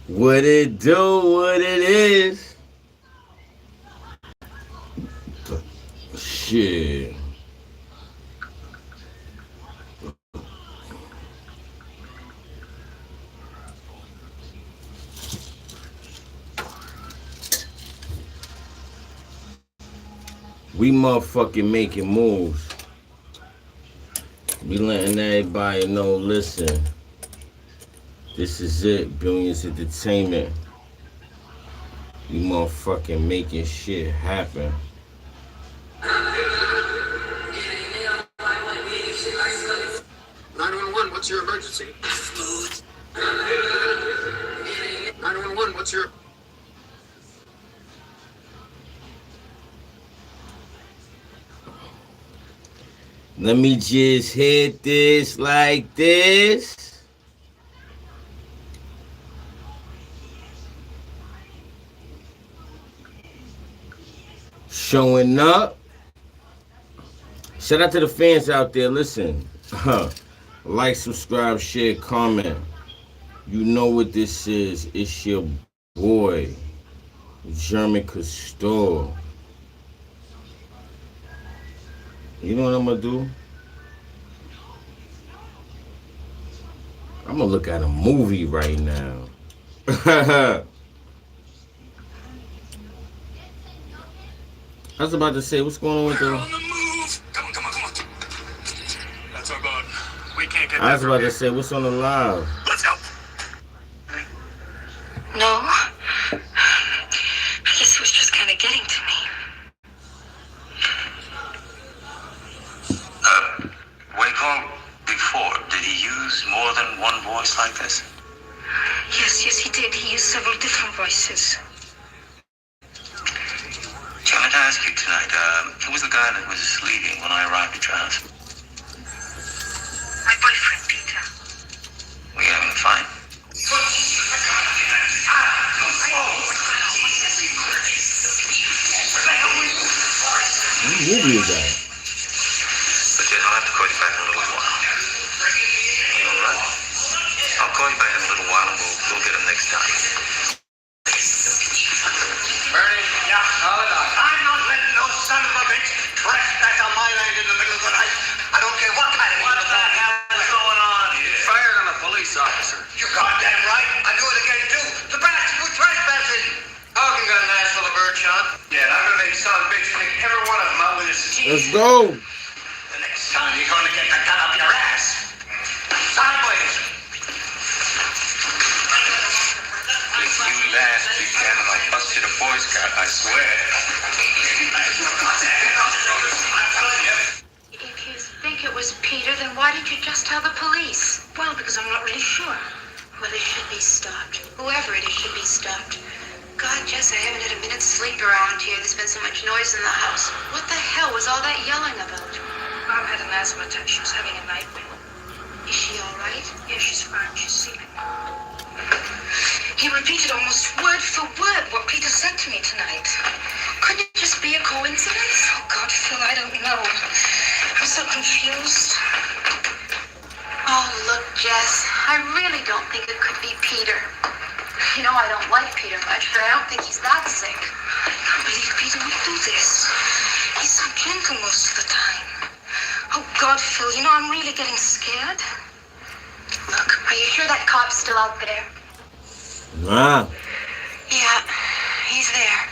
What it do, what it is. Shit. We motherfucking making moves. We letting everybody know, listen. This is it, Billions Entertainment. We motherfucking making shit happen. 911, what's your emergency? 911, what's your... Let me just hit this like this. Showing up. Shout out to the fans out there. Listen. Like, subscribe, share, comment. You know what this is. It's your boy, Jermin Costor. You know what I'm gonna do? I'm gonna look at a movie right now. I was about to say, what's going on with the... We're on the move! Come on, come on, come on. That's our boat. We can't get I was about to say, what's on the live? Let's go! No. I guess it was just kind of getting to me. Waco, before, did he use more than one voice like this? Yes, he did. He used several different voices. Can I ask you tonight, who was the guy that was leaving when I arrived at your house? My boyfriend, Peter. Were you having a fight? What movie is that? But I'll have to call you back in a little while. You all right? I'll call you back in a little while and we'll get him next time. Bernie, yeah, hold on. I'm not letting no son of a bitch trespass on my land in the middle of the night. I don't care what kind of... What the hell is going on here? You fired on a police officer. You're goddamn right. I do it again, too. The bastard was trespassing. Hogan got an ass full of birdshot. Yeah, and I'm gonna make son of a bitch nick every one of them out with his teeth. Let's go. The next time you're gonna get the gun up your ass. Sideways. If you last again and I'll bust you to Boy Scout, I swear. If you think it was Peter, then why did you just tell the police? Well, because I'm not really sure. Well, it should be stopped. Whoever it is should be stopped. God, Jess, I haven't had a minute's sleep around here. There's been so much noise in the house. What the hell was all that yelling about? Mom had an asthma attack. She was having a nightmare. Is she all right? Yeah, she's fine. She's sleeping. He repeated almost word for word what Peter said to me tonight. Couldn't it just be a coincidence? Oh, God, Phil, I don't know. I'm so confused. Oh, look, Jess, I really don't think it could be Peter. You know, I don't like Peter much, but I don't think he's that sick. I can't believe Peter would do this. He's so gentle most of the time. Oh, God, Phil, you know, I'm really getting scared. Look, are you sure that cop's still out there? Ah. Yeah, he's there.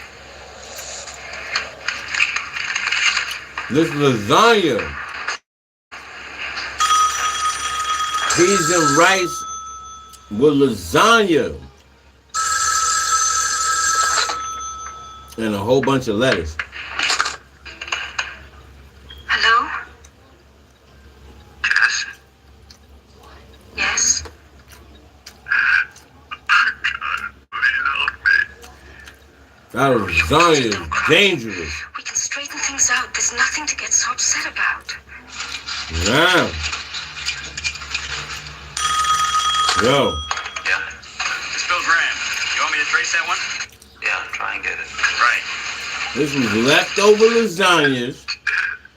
This lasagna. Peas and rice with lasagna. And a whole bunch of lettuce. Hello? Jess? Yes? That lasagna is dangerous. We can straighten things out. There's nothing to get so upset about. Nah. Yo. Yeah? It's Bill Graham. You want me to trace that one? Yeah, try and get it. Right. This was leftover lasagnas.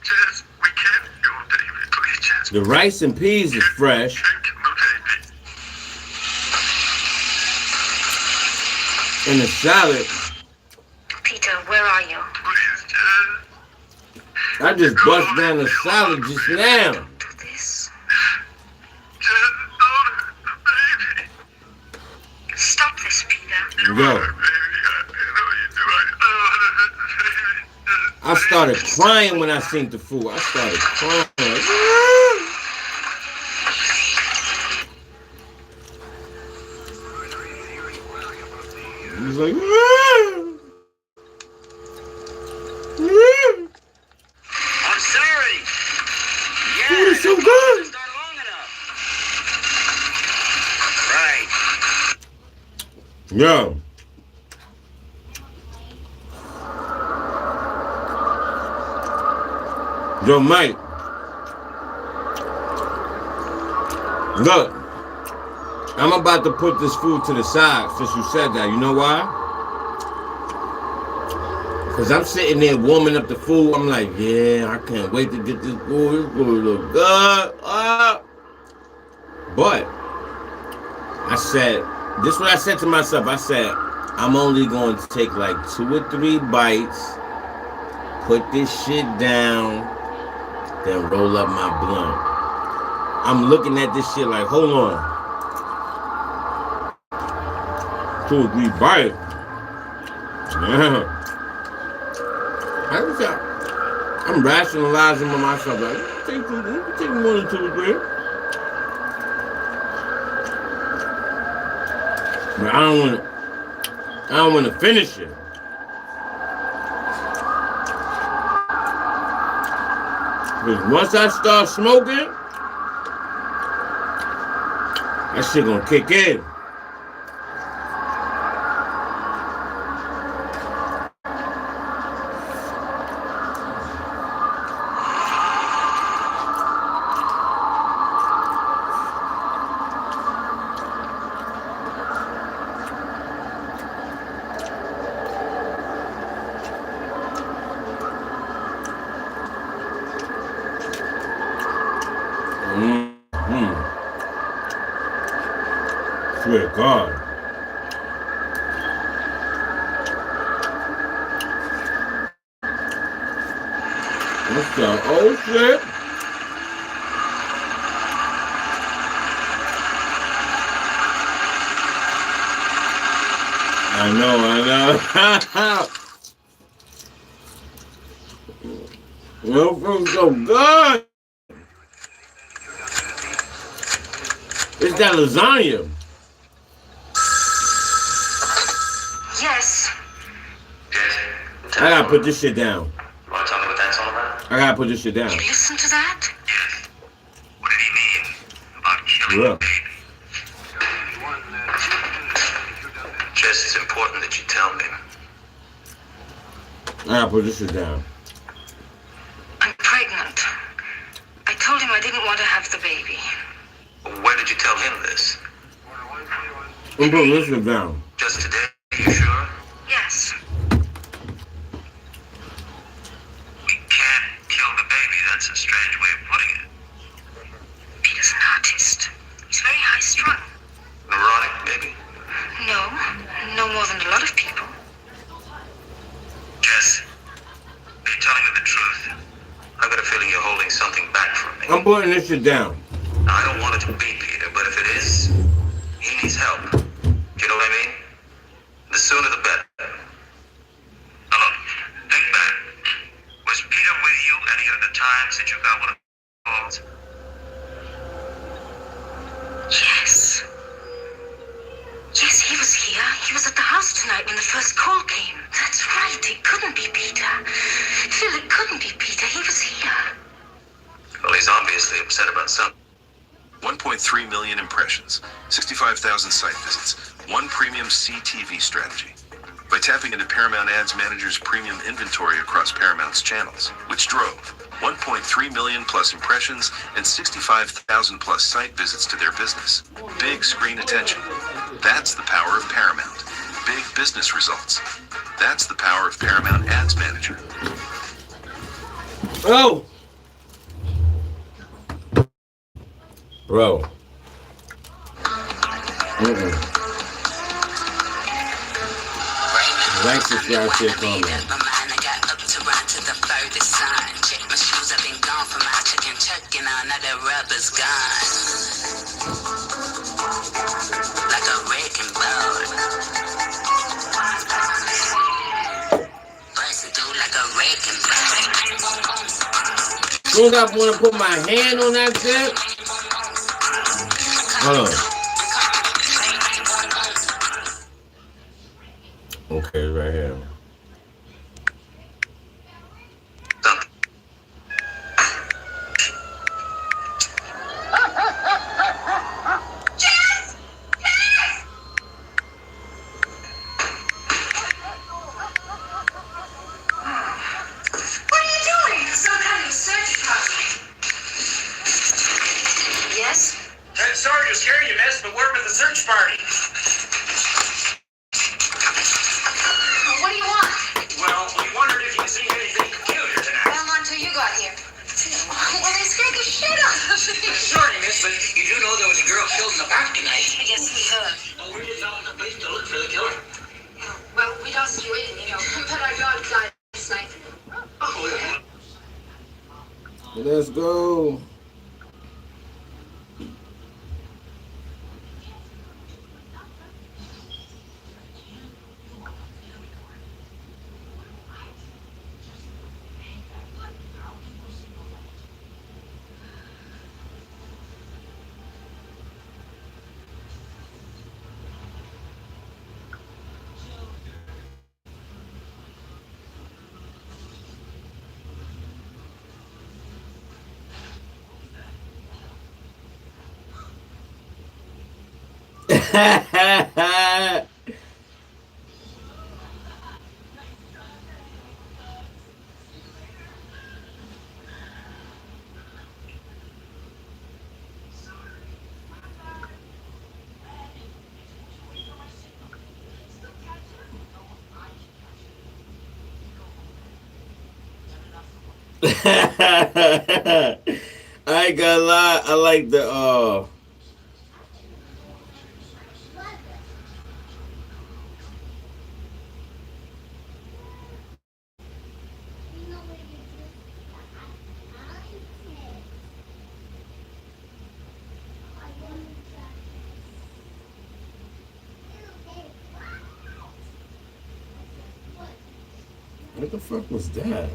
Jess, we can't go, David. Please, Jess. The rice and peas is fresh. And the salad. Peter, where are you? I just bust down the salad just now. Don't do this. Stop this, Peter. Yo. I started crying when I seen the food. I started crying. He was like, I'm sorry. Yeah, food is so good. it's not long enough. Right. Yo. Yo, Mike. Look. I'm about to put this food to the side since you said that. You know why? Because I'm sitting there warming up the food. I'm like, yeah, I can't wait to get this food. This food look good. But I said, this is what I said to myself. I said, I'm only going to take like 2 or 3 bites, put this shit down, then roll up my blunt. I'm looking at this shit like, hold on. 2 or 3 bites. Yeah. I'm rationalizing with myself. Like, take more than 2 or 3. But I don't want to finish it. Because once I start smoking, that shit gonna kick in. Swear to God. What's up? Oh shit. I know. Yo, food's so good. It's that lasagna. Yes. Yes. I gotta put this shit down. You want to tell me what that's all about? I gotta put this shit down. You listen to that? Yes. What did he mean about killing Yeah. the baby? Jess, it's important that you tell me. I gotta put this shit down. I'm pregnant. I told him I didn't want to have the baby. Where did you tell him this? I'm putting this shit down. Just today? You sure? Yes. We can't kill the baby. That's a strange way of putting it. Peter's an artist. He's very high-strung. Neurotic, maybe? No more than a lot of people. Jess, are you telling me the truth? I got a feeling you're holding something back from me. I'm putting this shit down. I don't want it to be Peter, but if it is, he needs help. Do you know what I mean? The sooner the better. Now look, think back. Was Peter with you any of the times that you got one of the calls? Yes. Yes, he was here. He was at the house tonight when the first call came. That's right. It couldn't be Peter. Phil, it couldn't be Peter. He was here. Well, he's obviously upset about something. 1.3 million impressions, 65,000 site visits, one premium CTV strategy. By tapping into Paramount Ads Manager's premium inventory across Paramount's channels, which drove 1.3 million plus impressions and 65,000 plus site visits to their business. Big screen attention. That's the power of Paramount. Big business results. That's the power of Paramount Ads Manager. Oh! Bro. Like, subscribe, share, comment. My mind, I got up to run to the furthest sign. Check my shoes, I've been gone from my chicken chucking on. Now the rubber's gone. Like a wrecking ball. Busting through like a wrecking ball. Soon as I want to put my hand on that shit. Hold on. Okay, right here. Sorry to scare you, miss, but we're with the search party. What do you want? Well, we wondered if you'd seen anything peculiar tonight. Well, not until you got here. Well, they scared the shit out of me. Sorry, miss, but you do know there was a girl killed in the park tonight. Yes, we heard. Oh, we just out in the place to look for the killer. Well, we lost you in, you know. We put our dog died last night. Oh, Let's go. I ain't gonna lie, I like the what the fuck was that?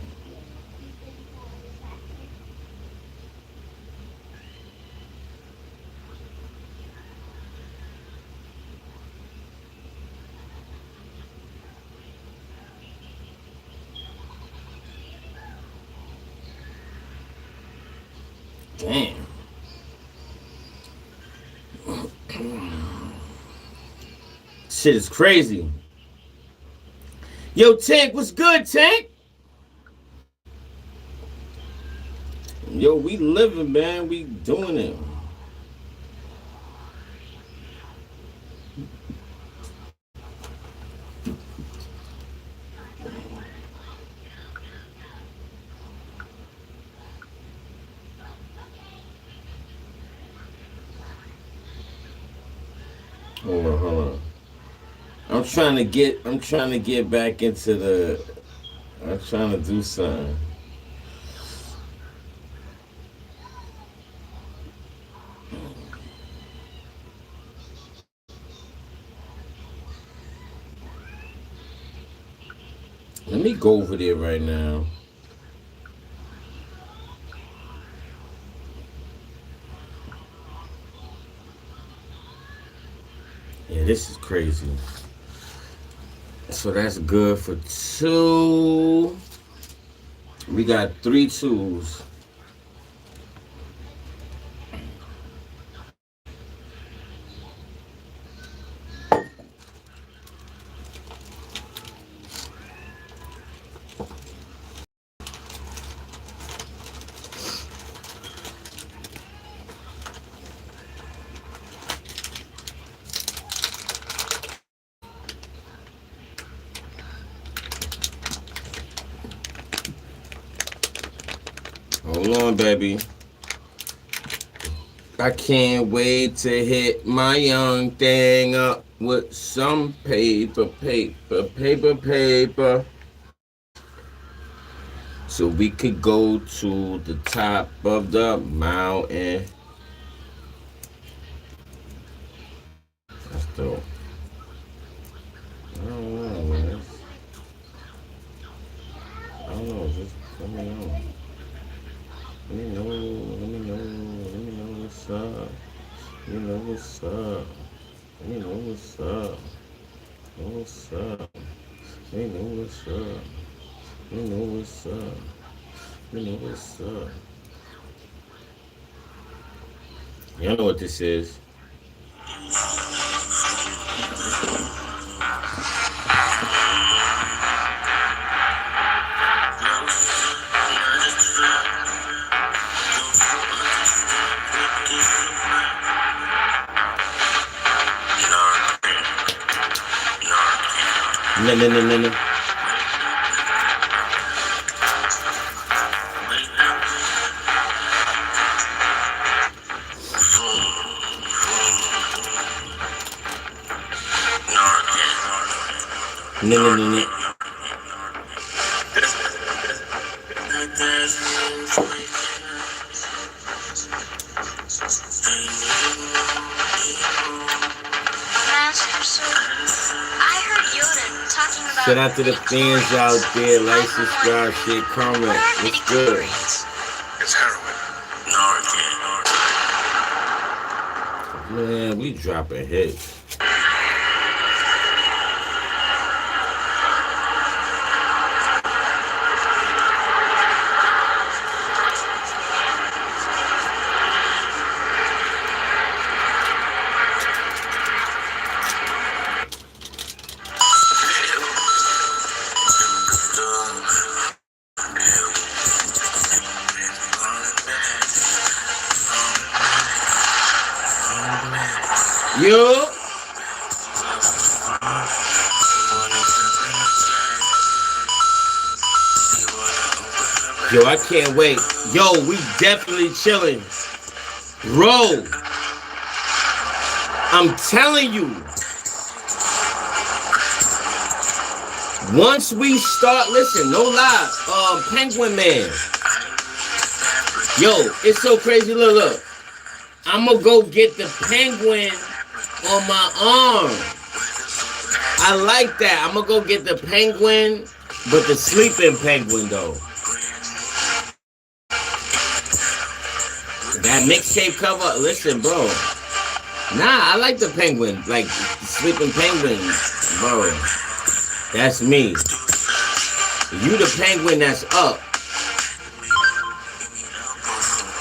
Damn. Shit is crazy. Yo, Tank, what's good, Tank? Yo, we living, man. We doing it. Hold on. I'm trying to get back into the, I'm trying to do something. Let me go over there right now. Yeah, this is crazy. So that's good for 2. We got 3 2s. Hold on, baby. I can't wait to hit my young thing up. with some paper. So we could go to the top of the mountain. That's dope. I don't know, man. I don't know. Just let me know. Let me know what's up. Let me know what's up. Let me know what's up. What's up? Let me know what's up. Let me know what's up. Let me know what's up. Y'all know what this is. No. No. Shout out to the fans out there. Like, subscribe, shit, comment. What's good? It's heroin. Man, we dropping hits. Yo, I can't wait. Yo, we definitely chilling. Bro, I'm telling you. Once we start, listen, no lie. Penguin Man. Yo, it's so crazy. Look. I'm gonna go get the penguin on my arm. I like that. I'm gonna go get the penguin, but the sleeping penguin though. That mixtape cover, listen, bro. Nah, I like the penguin, like the sleeping penguin, bro. That's me. You the penguin that's up.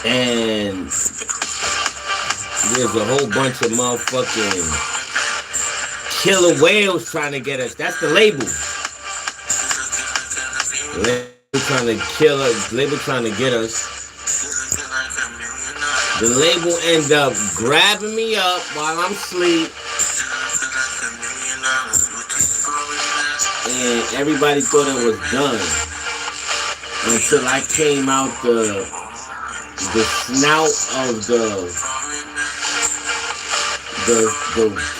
And there's a whole bunch of motherfucking killer whales trying to get us. That's the label. Label trying to kill us. Label trying to get us. The label end up grabbing me up while I'm asleep. And everybody thought it was done. Until I came out the snout of the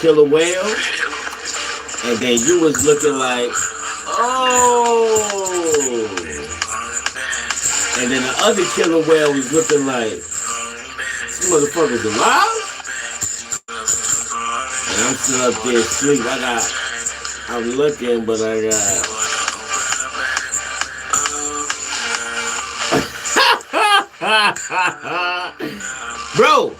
killer whale, and then you was looking like, oh, and then the other killer whale was looking like, this motherfucker's alive, and I'm still up there asleep. I'm looking, but I got bro.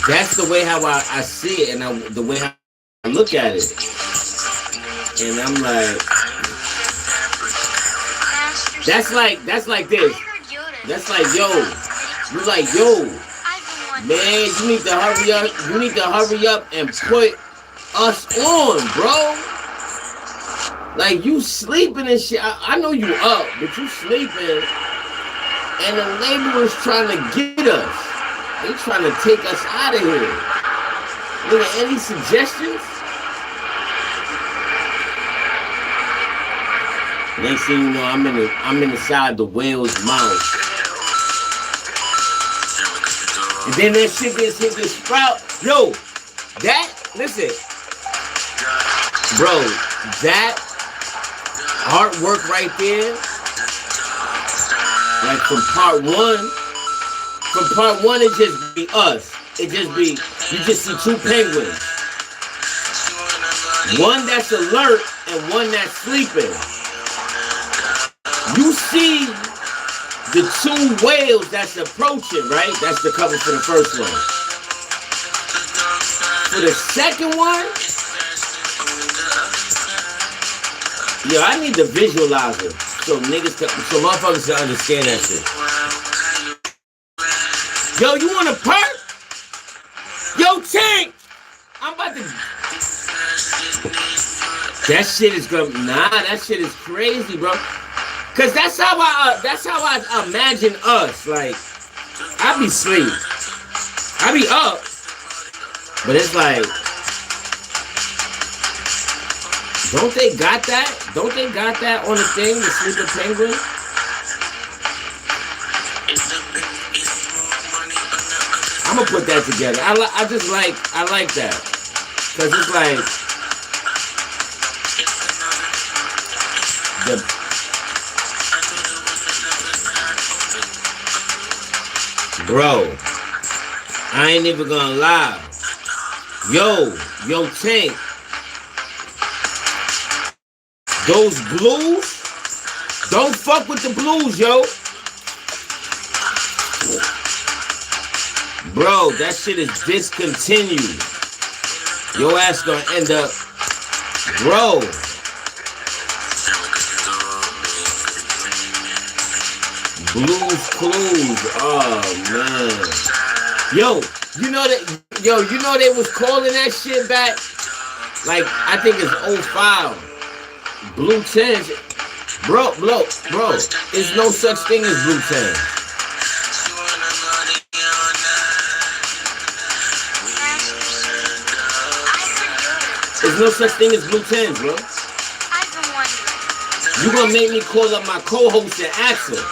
That's the way how I see it, and the way how I look at it. And I'm like, that's like this. That's like, yo, you like, yo, man, you need to hurry up. You need to hurry up and put us on, bro. Like, you sleeping and shit. I know you up, but you sleeping, and the label is trying to get us. They trying to take us out of here. Nigga, any suggestions? Next thing you know, I'm inside the whale's mouth. And then that shit gets hit the sprout. Yo, listen, bro, that artwork right there, like from part one, it just be us. It just be, you just see two penguins. One that's alert and one that's sleeping. You see the two whales that's approaching, right? That's the cover for the first one. For the second one, yo, I need to visualize it so motherfuckers can understand that shit. Yo, you want a perk? Yo, Tank! I'm about to... That shit is gonna... Nah, that shit is crazy, bro. Cause that's how I imagine us. Like, I be asleep. I be up. But it's like... Don't they got that? Don't they got that on the thing, the sleeping penguin? I'm gonna put that together. I like that. Cause it's like bro, I ain't even gonna lie. Yo, Tank. Those blues, don't fuck with the blues, yo. Bro, that shit is discontinued. Your ass gonna end up, bro. Blues Clues, oh man. Yo, you know they was calling that shit back, like, I think it's 05. Blue 10s, bro, there's no such thing as blue 10s. There's no such thing as blue 10s, bro. I've been wondering. You gonna make me call up my co-host and ask him.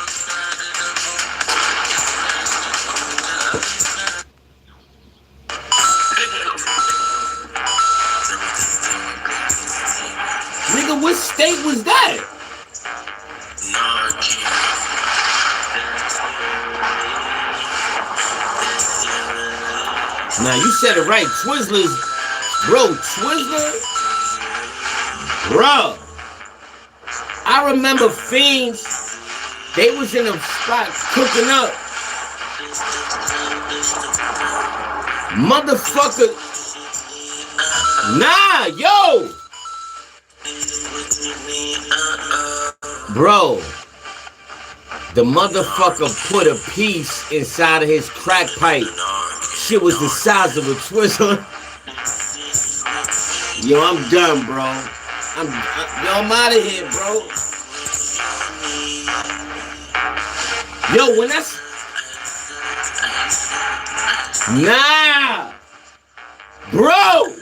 Nigga, what state was that? Now you said it right, Twizzlers, bro, Twizzler, bro. I remember Fiends, they was in a spot cooking up. Motherfucker, nah, yo. Bro, the motherfucker put a piece inside of his crack pipe. Shit was the size of a Twizzler. Yo, I'm done, bro. I'm out of here, bro. Yo, when that's... Nah! Bro!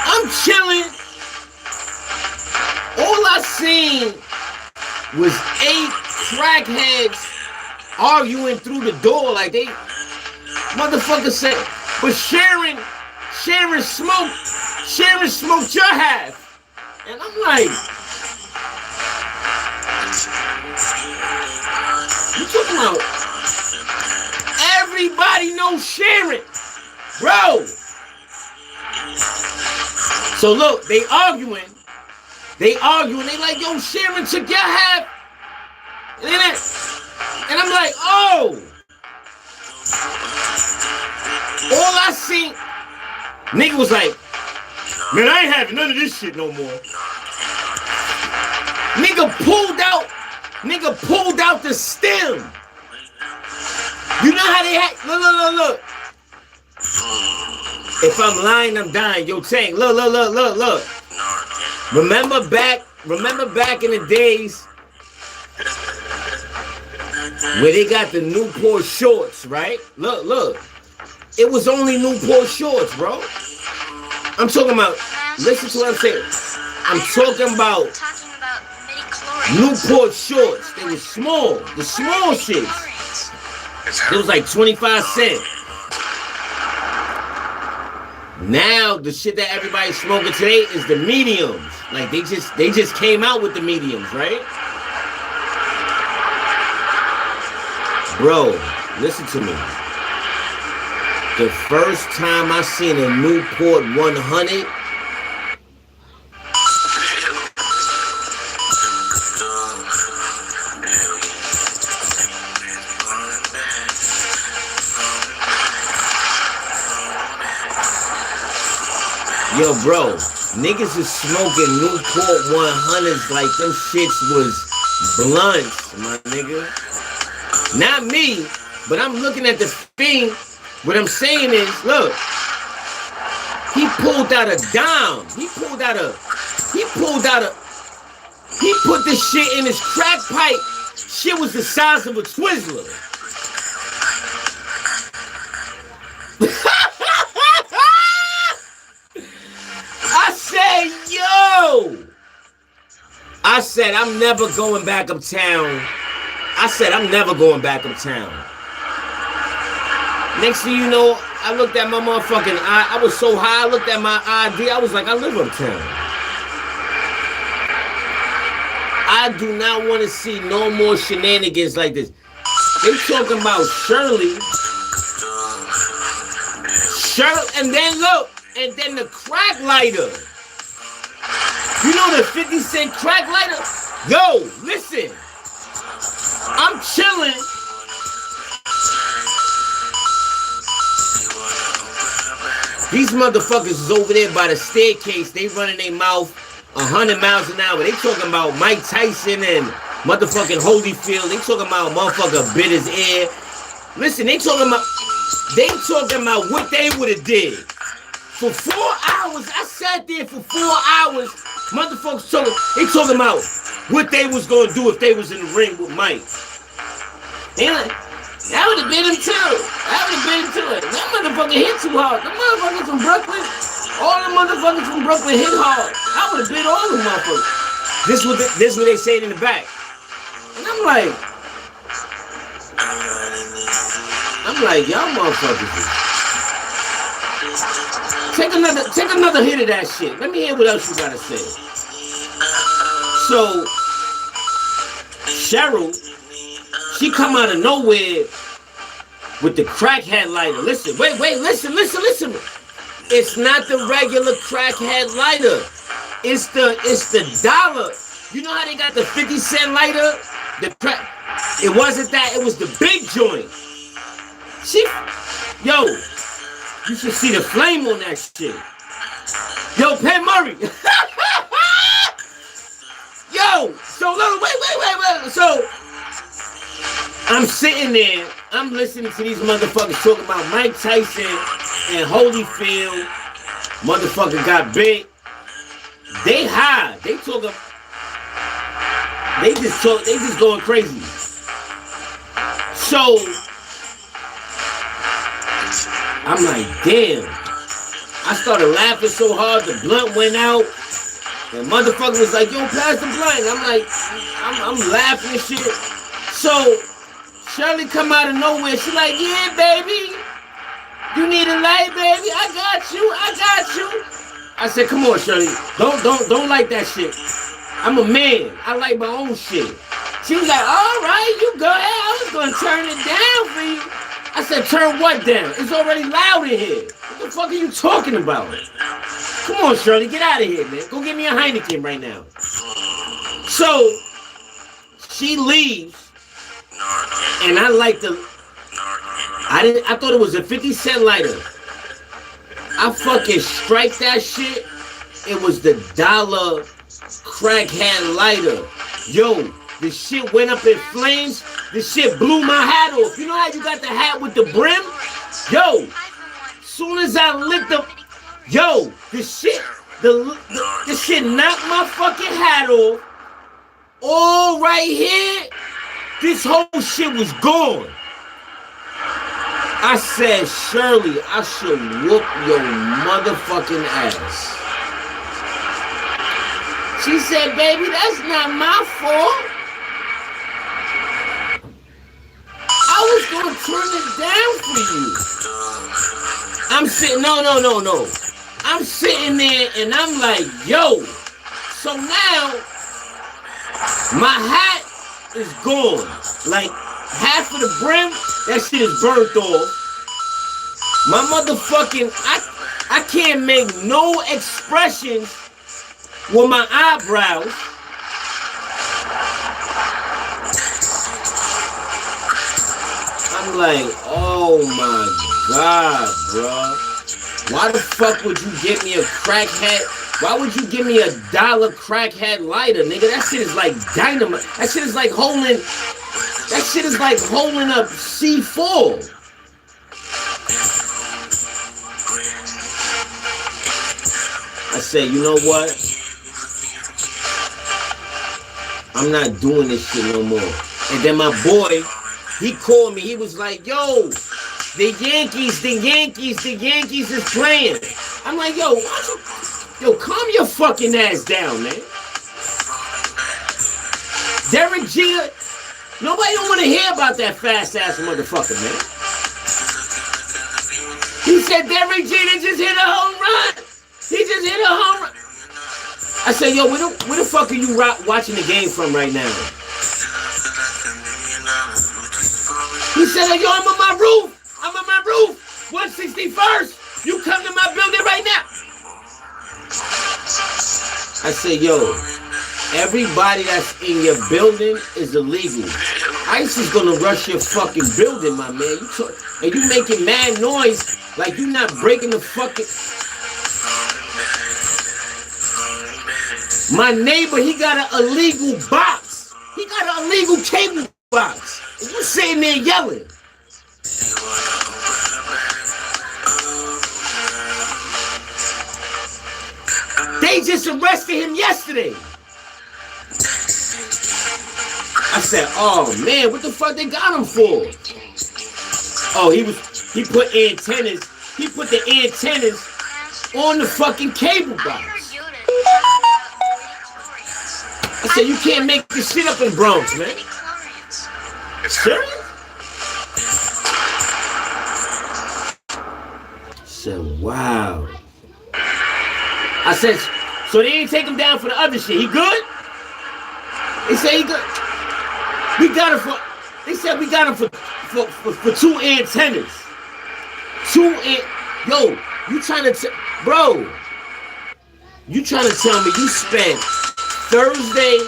I'm chilling. All I seen was 8 crackheads arguing through the door like they motherfuckers said, but Sharon smoked your half. And I'm like, you talking about everybody knows Sharon, bro. So look, they arguing. They like, yo, Sharon took your half. And I'm like, oh. All I seen, nigga was like, man, I ain't having none of this shit no more. Nigga pulled out the stem. You know how they had, look. If I'm lying, I'm dying. Yo, Tank, look. Remember back in the days where they got the Newport shorts, right? Look. It was only Newport shorts, bro. I'm talking about, listen to what I'm saying. I'm talking about Newport shorts. They were small. The small shits. It was like 25 cents. Now the shit that everybody's smoking today is the mediums. Like they just came out with the mediums, right? Bro, listen to me. The first time I seen a Newport 100, yo, bro, niggas is smoking Newport 100s like them shits was blunts, my nigga. Not me, but I'm looking at the thing. What I'm saying is, look, he pulled out a dime. He put this shit in his crack pipe. Shit was the size of a Twizzler. I said, I'm never going back uptown. Next thing you know, I looked at my motherfucking eye. I was so high, I looked at my ID. I was like, I live uptown. I do not want to see no more shenanigans like this. They talking about Shirley, and then look, and then the crack lighter. You know the 50 cent crack lighter? Yo, listen. I'm chilling. These motherfuckers is over there by the staircase. They running their mouth 100 miles an hour. They talking about Mike Tyson and motherfucking Holyfield. They talking about motherfucker bit his ear. Listen, they talking about what they would have did. For 4 hours, I sat there for 4 hours. Motherfuckers talking about what they was gonna do if they was in the ring with Mike. They like, that would have been him too. That motherfucker hit too hard. The motherfuckers from Brooklyn, all the motherfuckers from Brooklyn hit hard. I would have bit all the motherfuckers. This what they said in the back. And I'm like, y'all motherfuckers. Take another hit of that shit. Let me hear what else you gotta say. So, Cheryl, she come out of nowhere with the crackhead lighter. Listen, listen. It's not the regular crackhead lighter. It's the dollar. You know how they got the 50 cent lighter? It wasn't that. It was the big joint. Yo, you should see the flame on that shit. Yo, Penn Murray. Yo, so look, wait. So I'm sitting there, I'm listening to these motherfuckers talking about Mike Tyson and Holyfield. Motherfucker got big. They high. They just going crazy. So I'm like, damn. I started laughing so hard, the blunt went out. And motherfucker was like, yo, pass the blunt. I'm like, I'm laughing and shit. So Shirley come out of nowhere. She like, yeah, baby. You need a light, baby? I got you. I said, come on, Shirley. Don't like that shit. I'm a man. I like my own shit. She was like, all right, you go ahead. I was going to turn it down for you. I said, turn what down? It's already loud in here. What the fuck are you talking about? Come on, Shirley, get out of here, man. Go get me a Heineken right now. So, she leaves, and I like I thought it was a 50 cent lighter. I fucking strike that shit. It was the dollar crackhead lighter. Yo, the shit went up in flames. The shit blew my hat off. You know how you got the hat with the brim? Yo, soon as I lit the... Yo, the shit knocked my fucking hat off. All right here, this whole shit was gone. I said, Shirley, I should whoop your motherfucking ass. She said, baby, that's not my fault. I was gonna turn it down for you. I'm sitting, no. I'm sitting there and I'm like, yo. So now my hat is gone. Like half of the brim, that shit is burnt off. My motherfucking, I can't make no expressions with my eyebrows. I'm like, oh my God, bro. Why the fuck would you give me a crackhead? Why would you give me $1 crackhead lighter, nigga? That shit is like dynamite. That shit is like holding up C4. I say, you know what? I'm not doing this shit no more. And then my boy, he called me. He was like, yo, the Yankees is playing. I'm like, yo, calm your fucking ass down, man. Derek Jeter, nobody don't want to hear about that fast ass motherfucker, man. He said Derek Jeter just hit a home run. He just hit a home run. I said, yo, where the fuck are you watching the game from right now? He said, yo, I'm on my roof. 161st. You come to my building right now. I said, yo, everybody that's in your building is illegal. ICE is gonna rush your fucking building, my man. And you making mad noise like you not breaking the fucking... My neighbor, he got an illegal box. He got an illegal cable box. And you sitting there yelling. They just arrested him yesterday. I said, oh man, what the fuck they got him for? Oh, he put antennas. He put the antennas on the fucking cable box. I said, you can't make this shit up in Bronx, man. Serious? I said, wow. I said, so they didn't take him down for the other shit. He good? They say he good. We got him for, they said we got him for 2 antennas. Yo, you trying to, bro, you trying to tell me you spent Thursday,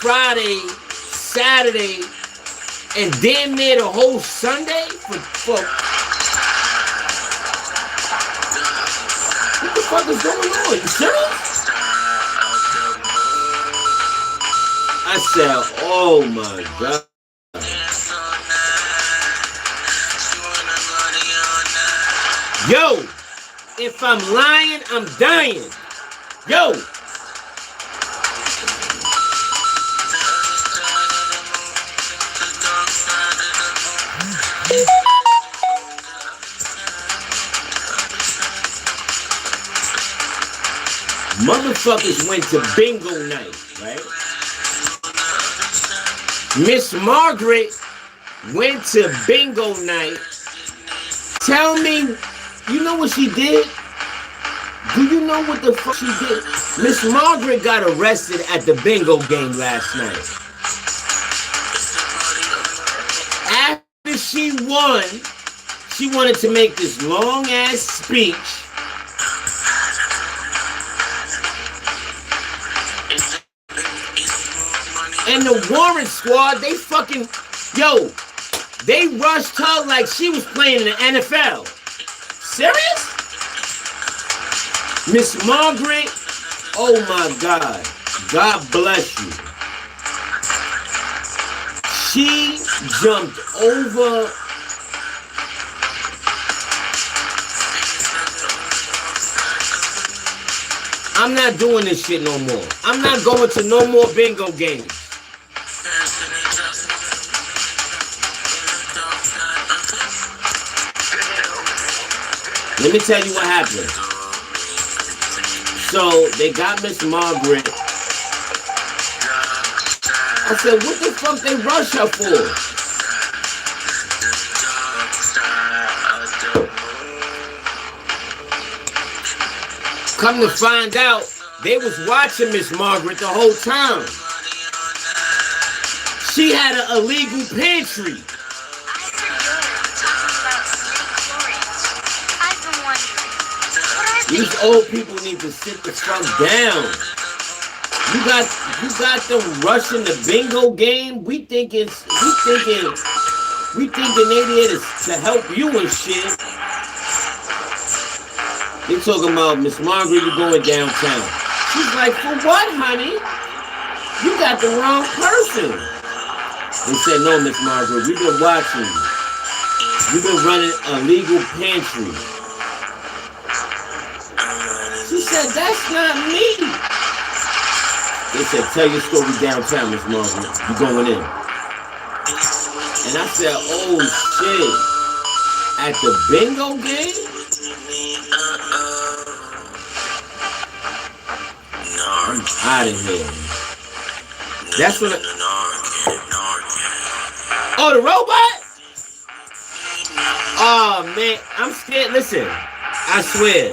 Friday, Saturday, and damn near the whole Sunday for what the fuck is going on? You serious? I said, oh my God. Yo, if I'm lying, I'm dying. Yo. Motherfuckers went to bingo night, right? Miss Margaret went to bingo night. Tell me, you know what she did? Do you know what the fuck she did? Miss Margaret got arrested at the bingo game last night. After she won, she wanted to make this long-ass speech. And the warrant squad, they fucking, yo, they rushed her like she was playing in the NFL. Serious? Miss Margaret, oh my God. God bless you. She jumped over. I'm not doing this shit no more. I'm not going to no more bingo games. Let me tell you what happened. So they got Miss Margaret. I said, what the fuck they rush her for? Come to find out, they was watching Miss Margaret the whole time. She had an illegal pantry. These old people need to sit the fuck down. You got them rushing the bingo game. We thinking they there to help you and shit. They talking about Miss Margaret, you going downtown. She's like, for what, honey? You got the wrong person. They said, no, Miss Margaret, we've been watching you. You've been running a legal pantry. She said, that's not me. They said, tell your story downtown, Miss Margaret. You going in. And I said, oh shit. At the bingo game? I'm out of here. That's what Oh, the robot? Oh man, I'm scared. Listen, I swear.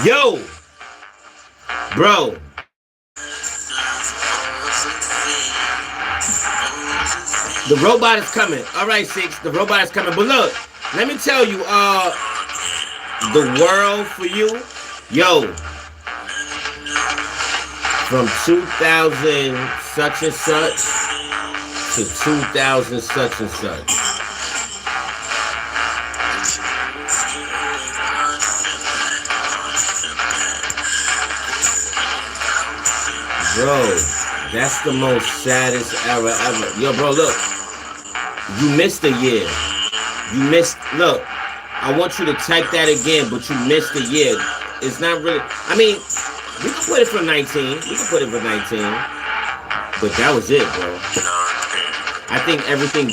Yo, bro. The robot is coming. All right, Six. The robot is coming. But look, let me tell you, the world for you, yo, from 2000 such and such to 2000 such and such. Bro, that's the most saddest era ever. Yo, bro, look. You missed a year. You missed, look, I want you to type that again, but you missed a year. It's not really, I mean, we can put it for 19. We can put it for 19. But that was it, bro. I think everything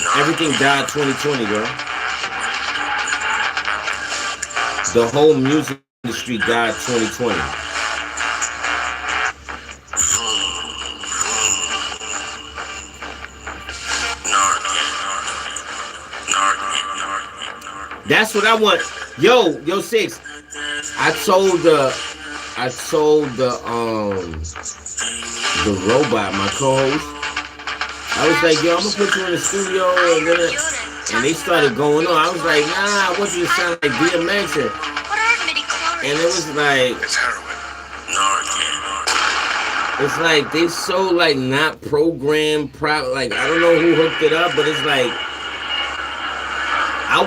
died 2020, bro. The whole music industry died 2020. That's what I want. Yo, Six. I told the robot, my co-host. I was like, yo, I'm gonna put you in the studio, and they started going on. I was like, nah, I want you to sound like DMX. And it was like, it's like they so like not programmed, like I don't know who hooked it up, but it's like I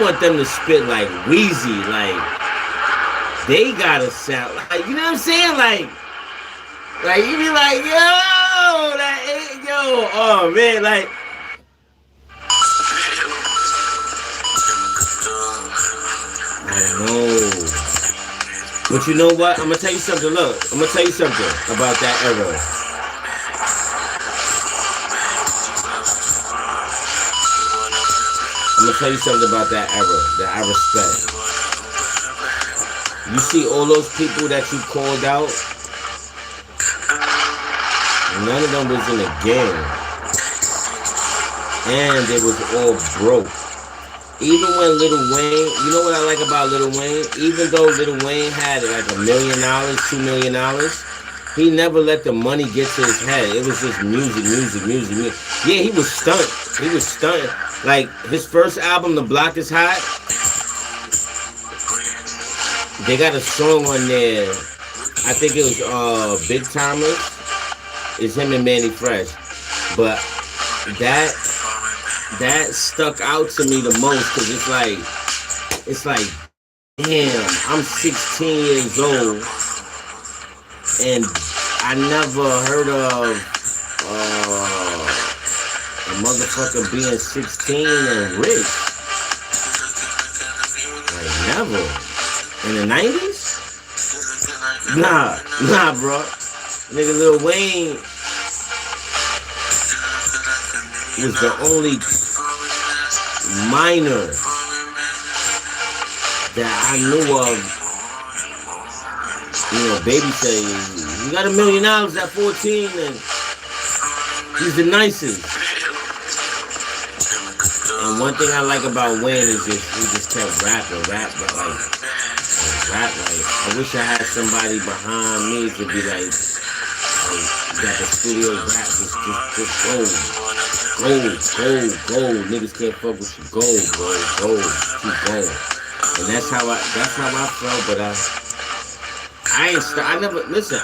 want them to spit like Wheezy, like they gotta sound like, you know what I'm saying, like you be like, yo, oh man, like. I know. But you know what? I'm gonna tell you something. Look, I'm gonna tell you something about that era. I'm gonna tell you something about that era that I respect. You see all those people that you called out, none of them was in a gang. And they was all broke. Even when Lil Wayne, you know what I like about Lil Wayne? Even though Lil Wayne had like $1 million, $2 million, he never let the money get to his head. It was just music. Yeah, he was stunned. Like his first album, The Block Is Hot, they got a song on there. I think it was Big Timers. It's him and Manny Fresh. But that stuck out to me the most because it's like, damn, I'm 16 years old and I never heard of a motherfucker being 16 and rich. Like never. In the 90s? Nah, bro. Nigga, Lil Wayne was the only minor that I knew of. You know, Baby said, you got $1 million at 14 and he's the nicest. And one thing I like about Wayne is just he just kept rapping, rap. Like I wish I had somebody behind me to be like got the studio rap, just gold. Niggas can't fuck with you, gold, keep going. And that's how I felt. But I never listen.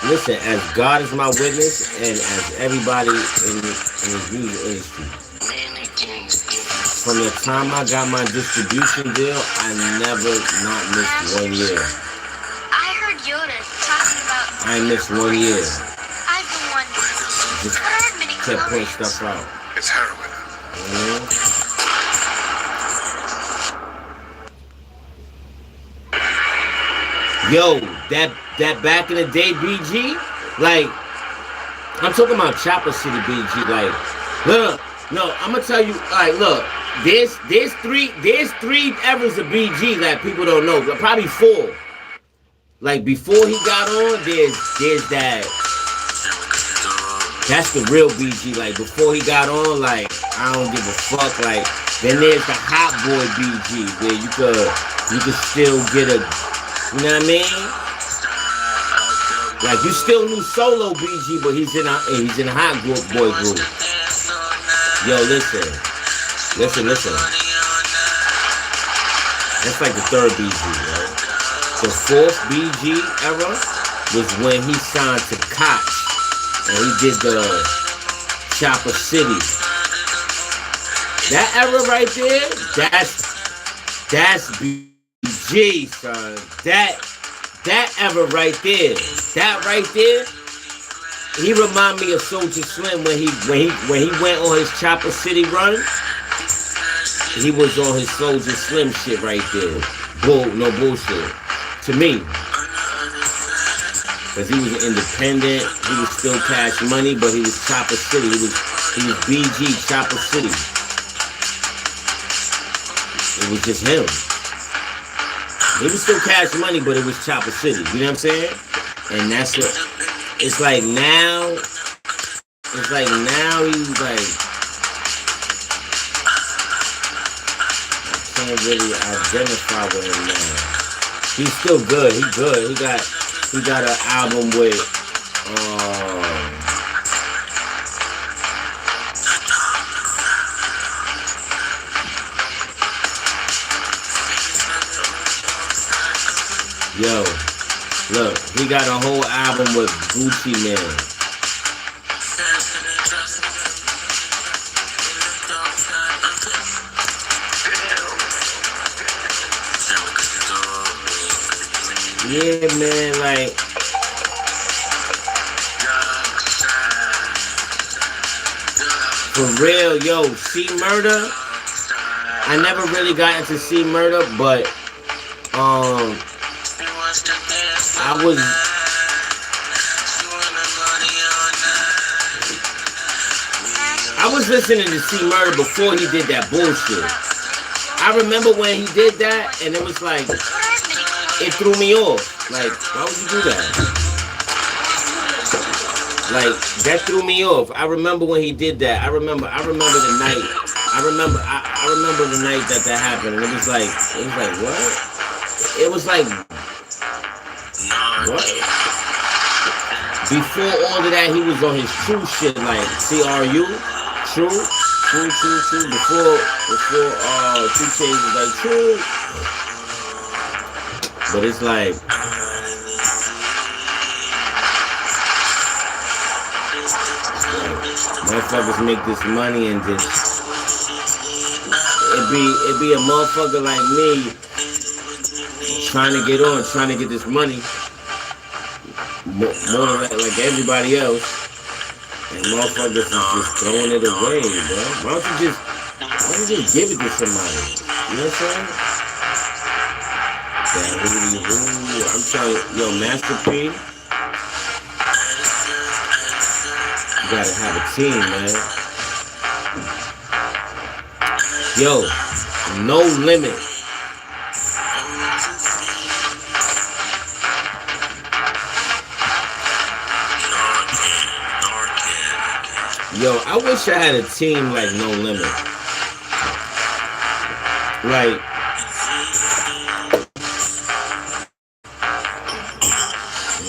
As God is my witness, and as everybody in the music industry, from the time I got my distribution deal, I never not missed 1 year. I heard Yoda talking about. I ain't missed 1 year. I've been wondering. Just kept putting stuff out. It's heroin. Yo, that back in the day BG, like I'm talking about Chopper City BG. Like, look, no, I'm gonna tell you. Like, look, there's three eras of BG that people don't know. Probably 4. Like before he got on, there's that. That's the real BG. Like before he got on, like I don't give a fuck. Like then there's the Hot Boy BG where you could still get a, you know what I mean? Like you still knew solo BG, but he's in a Hot Boy group. Yo, listen. That's like the 3rd BG, right? The 4th BG era was when he signed to Koch. And he did the Chopper City. That era right there, that's BG, son. That era right there. That right there, he remind me of Soulja Slim when he went on his Chopper City run. He was on his Soulja Slim shit right there. No bullshit. To me. Because he was independent, he was still Cash Money, but he was Chopper City. He was BG Chopper City. It was just him. He was still Cash Money, but it was Chopper City. You know what I'm saying? And that's what. It's like now he's like. I can't really identify with him now. He's still good. He good. He got an album with yo, look, he got a whole album with Gucci Mane. Yeah, man, like for real, yo, C Murder. I never really got into C Murder, but I was listening to C Murder before he did that bullshit. I remember when he did that, and it was like, it threw me off. Like, why would you do that? Like, that threw me off. I remember when he did that. I remember the night. I remember the night that happened, and it was like, what? It was like, what? Before all of that, he was on his true shit, like CRU, true. Before 2 Chainz was like true. But it's like, motherfuckers make this money and just it be a motherfucker like me trying to get on, trying to get this money more like everybody else, and motherfuckers is just throwing it away, bro. Why don't you just give it to somebody? You know what I'm saying? I'm trying, yo, Master P, you gotta have a team, man. Yo, No Limit. Yo, I wish I had a team like No Limit. Like,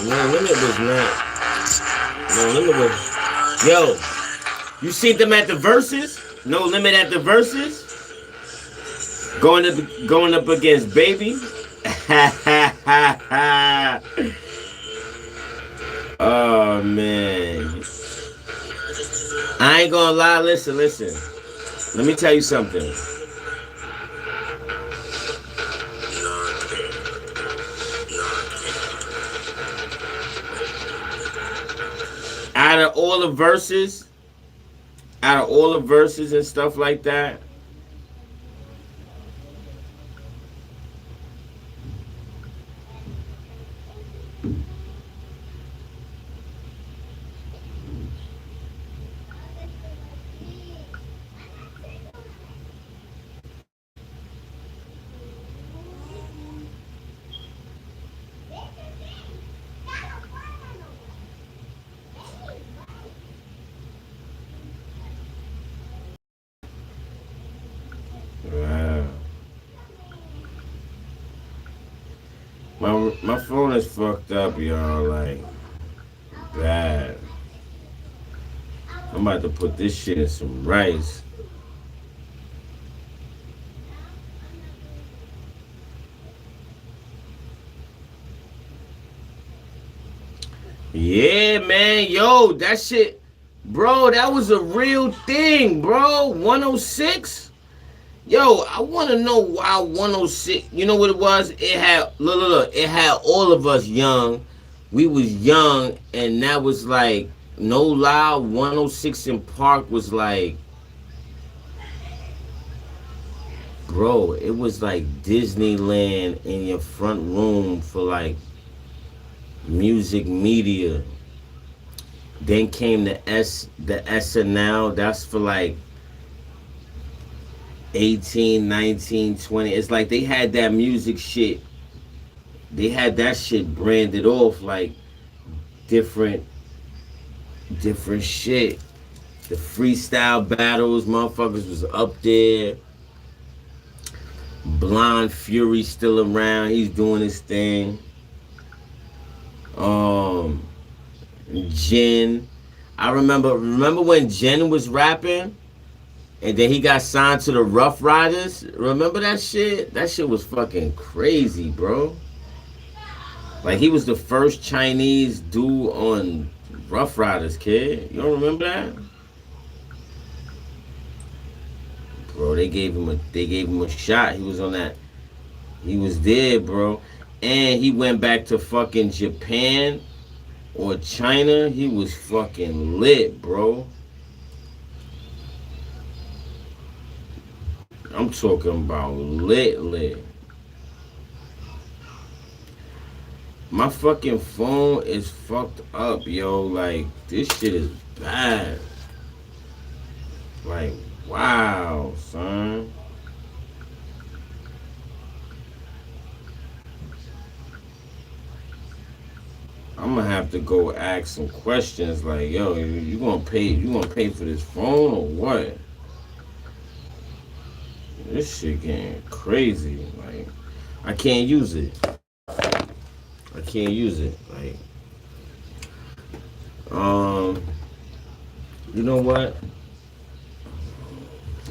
no limit was not. No limit was. Yo, you see them at the verses? No limit at the verses? Going up against Baby? Oh man. I ain't gonna lie, listen. Let me tell you something. Out of all the verses and stuff like that, wow. My phone is fucked up, y'all. Like, bad. I'm about to put this shit in some rice. Yeah, man. Yo, that shit. Bro, that was a real thing, bro. 106? Yo, I want to know why 106. You know what it was? It had, look. It had all of us young. We was young, and that was like, no lie, 106 in Park was like, bro, it was like Disneyland in your front room for like music media. Then came the SNL. That's for like 18, 19, 20. It's like they had that music shit. They had that shit branded off like different shit. The freestyle battles, motherfuckers was up there. Blonde Fury still around. He's doing his thing. Jen. I remember when Jen was rapping and then he got signed to the Rough Riders. Remember that shit? That shit was fucking crazy, bro. Like he was the first Chinese dude on Rough Riders, kid. You don't remember that? Bro, they gave him a shot. He was on that. He was there, bro. And he went back to fucking Japan or China. He was fucking lit, bro. I'm talking about lit. My fucking phone is fucked up, yo. Like, this shit is bad. Like, wow, son. I'm gonna have to go ask some questions like, yo, you gonna pay for this phone or what? This shit getting crazy. Like, I can't use it. Like, you know what?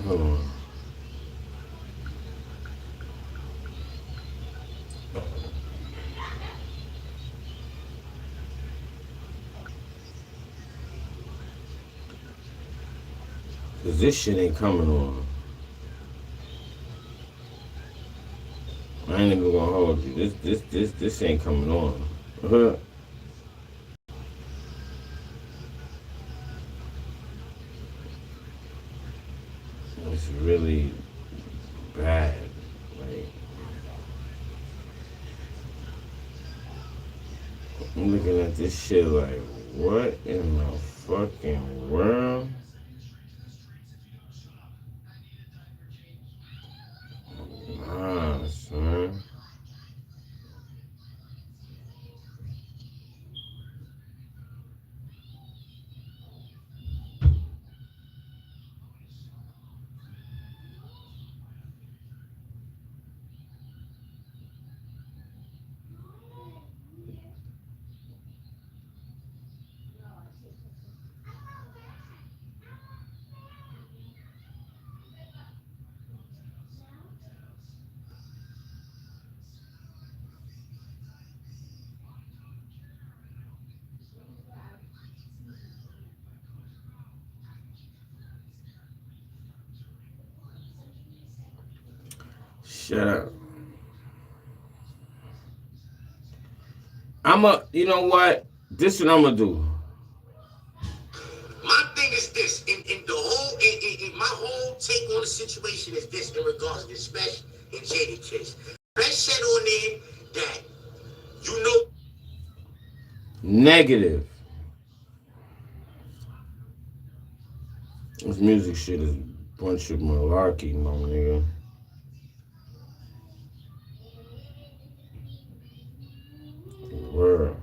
Hold on. Cause this shit ain't coming on. I ain't even gonna hold you. This ain't coming on. It's really bad. Like, I'm looking at this shit like, what in the fucking world? Nah, son. Shut up. You know what? This is what I'm gonna do. My thing is this, in the whole, my whole take on the situation is this in regards to the Special and JD case. Special said on there that, you know. Negative. This music shit is a bunch of malarkey, my nigga. Word.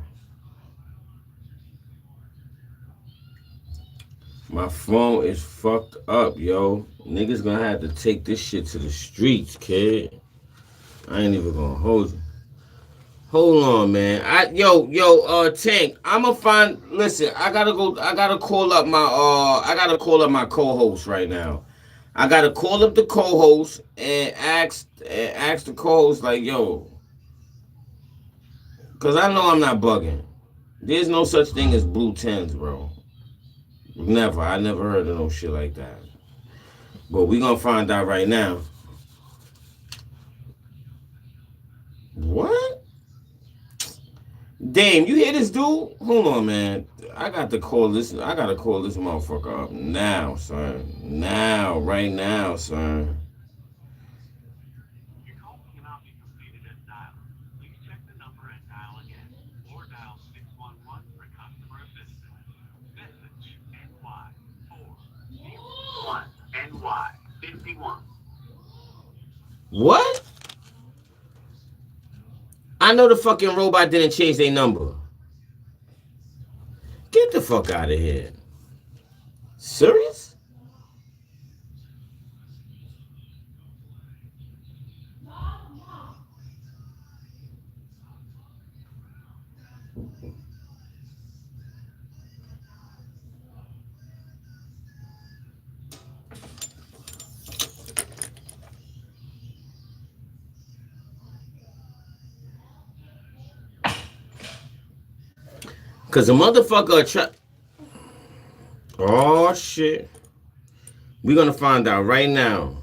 My phone is fucked up, yo. Niggas gonna have to take this shit to the streets, kid. I ain't even gonna hold you. Hold on, man. Tank. I'ma find. Listen, I gotta call up my co-host right now. I gotta call up the co-host and ask the co-host like, yo, cause I know I'm not bugging. There's no such thing as blue tens, bro. Never. I never heard of no shit like that. But we gonna find out right now. What? Damn, you hear this dude? Hold on, man. I gotta call this motherfucker up now, son. Now, right now, son. Your call cannot be completed as dialed. Please check the number and dial again. Or dial 611 for customer assistance. Message NY4 NY51. What? I know the fucking robot didn't change their number. Get the fuck out of here. Serious? Cause the motherfucker oh shit. We're gonna find out right now.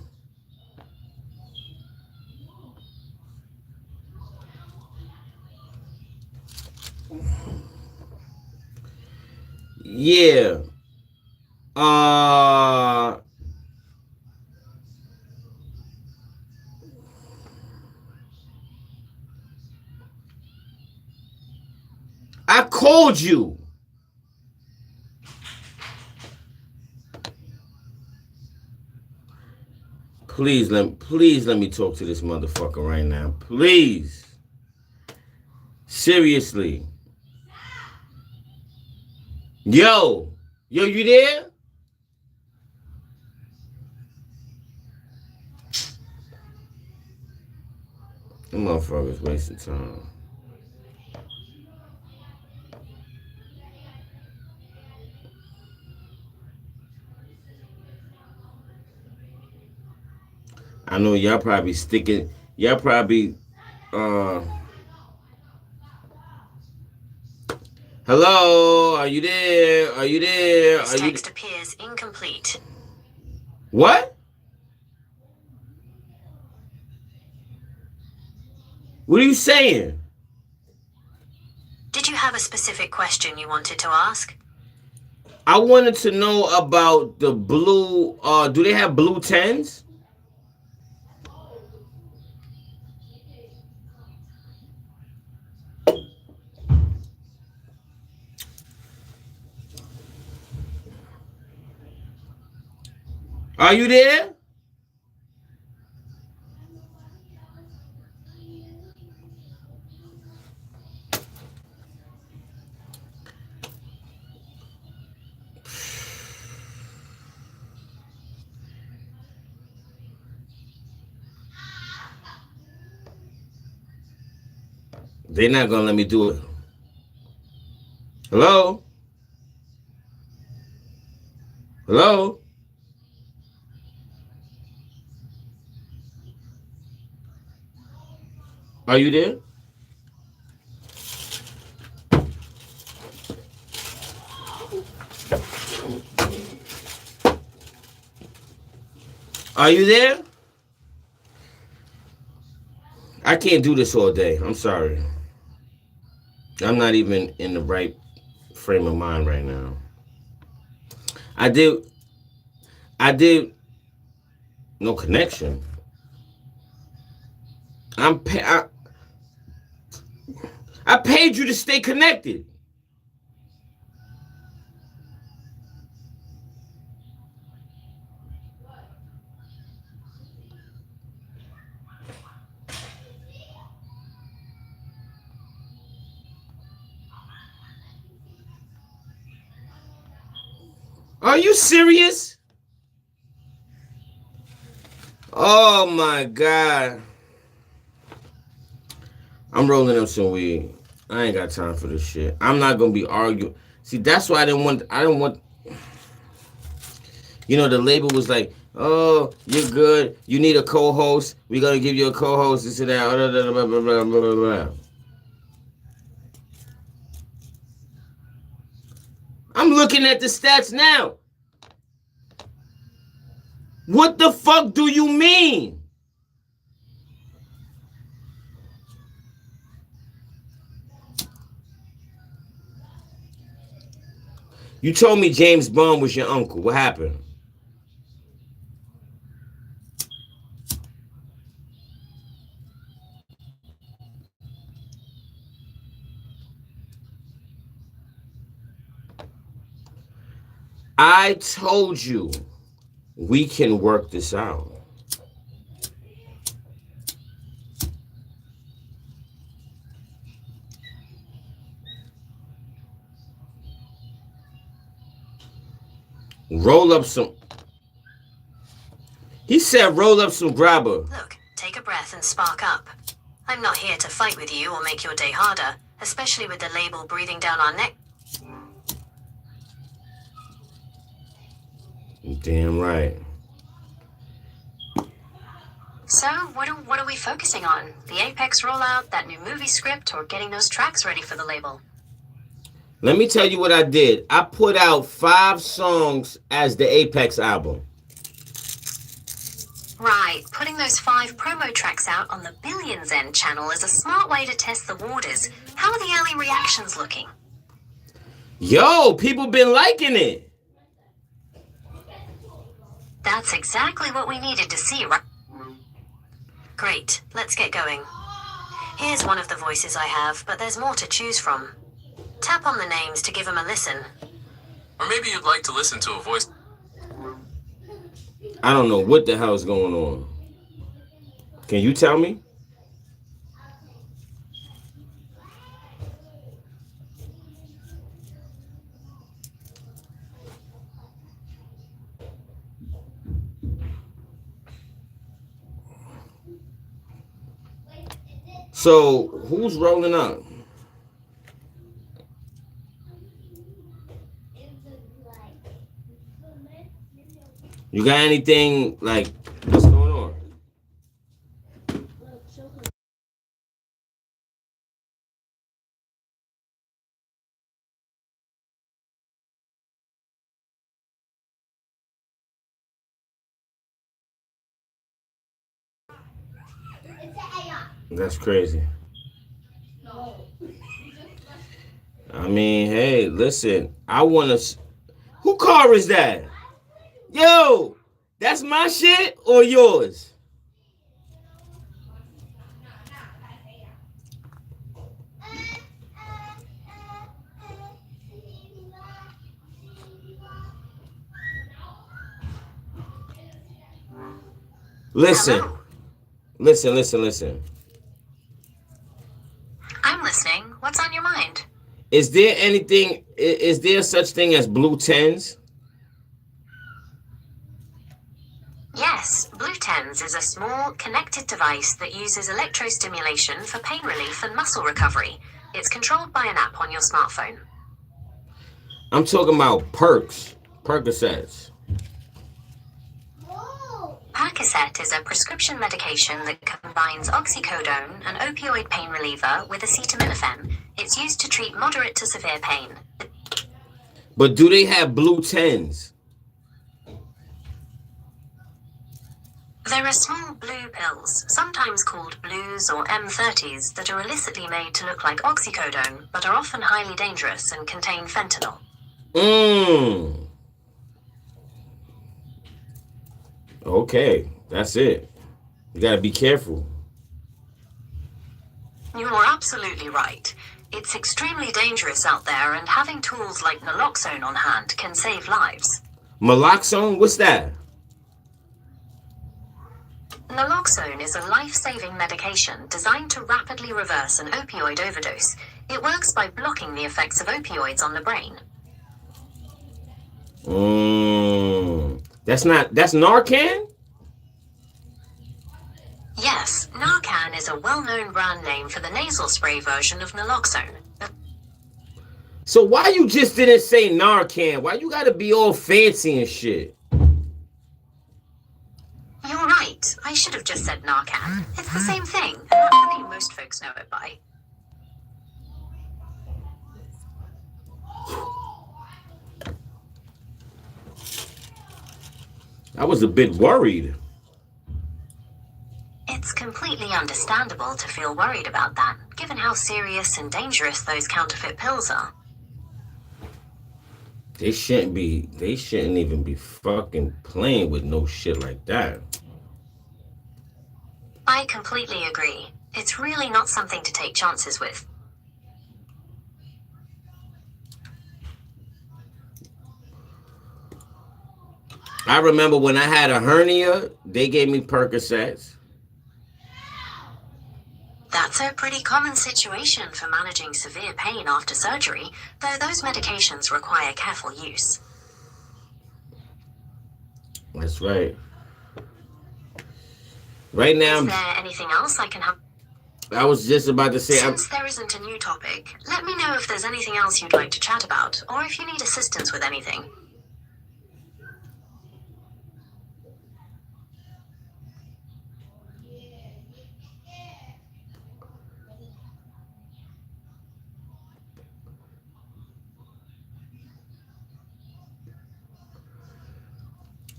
Yeah. I called you. Please let me talk to this motherfucker right now. Please. Seriously. Yo, you there? Them motherfuckers wasting time. I know y'all probably sticking. Y'all probably. Hello, are you there? Are you there? This text appears incomplete. What? What are you saying? Did you have a specific question you wanted to ask? I wanted to know about the blue. Do they have blue tens? Are you there? They're not gonna let me do it. Hello? Hello? Are you there? Are you there? I can't do this all day. I'm sorry. I'm not even in the right frame of mind right now. I did no connection. I paid you to stay connected. Are you serious? Oh my God. I'm rolling up some weed. I ain't got time for this shit. I'm not gonna be arguing. See, that's why I didn't want you know, the label was like, oh, you're good. You need a co-host. We're gonna give you a co-host. This and that. Blah, blah, blah, blah, blah, blah. I'm looking at the stats now. What the fuck do you mean? You told me James Bond was your uncle. What happened? I told you we can work this out. Roll up some. He said roll up some grabber. Look, take a breath and spark up. I'm not here to fight with you or make your day harder, especially with the label breathing down our neck. Damn right. So, what are we focusing on? The Apex rollout, that new movie script, or getting those tracks ready for the label? Let me tell you what I did. I put out 5 songs as the Apex album. Right, putting those 5 promo tracks out on the BillionzEnt channel is a smart way to test the waters. How are the early reactions looking? Yo, people been liking it. That's exactly what we needed to see, right? Great, let's get going. Here's one of the voices I have, but there's more to choose from. Tap on the names to give them a listen. Or maybe you'd like to listen to a voice. I don't know what the hell is going on. Can you tell me? So, who's rolling up? You got anything, like, what's going on? That's crazy. I mean, hey, listen, I want to... Who car is that? Yo, that's my shit or yours? Listen. Hello? Listen. I'm listening. What's on your mind? Is there such thing as blue tens? Yes, Blue Tens is a small, connected device that uses electrostimulation for pain relief and muscle recovery. It's controlled by an app on your smartphone. I'm talking about Percocets. Percocet is a prescription medication that combines oxycodone, an opioid pain reliever, with acetaminophen. It's used to treat moderate to severe pain. But do they have blue tens? There are small blue pills, sometimes called blues or M30s, that are illicitly made to look like oxycodone, but are often highly dangerous and contain fentanyl. Okay, that's it. You gotta be careful. You're absolutely right. It's extremely dangerous out there, and having tools like naloxone on hand can save lives. Naloxone? What's that? Naloxone is a life-saving medication designed to rapidly reverse an opioid overdose. It works by blocking the effects of opioids on the brain. That's Narcan? Yes, Narcan is a well-known brand name for the nasal spray version of naloxone. So why you just didn't say Narcan? Why you gotta be all fancy and shit? You're right. I should have just said Narcan. It's the same thing, and that's the name most folks know it by. I was a bit worried. It's completely understandable to feel worried about that, given how serious and dangerous those counterfeit pills are. They shouldn't even be fucking playing with no shit like that. I completely agree. It's really not something to take chances with. I remember when I had a hernia, they gave me Percocets. That's a pretty common situation for managing severe pain after surgery, though those medications require careful use. That's right. Right now, is there anything else I can help? I was just about to say... Since there isn't a new topic, let me know if there's anything else you'd like to chat about, or if you need assistance with anything.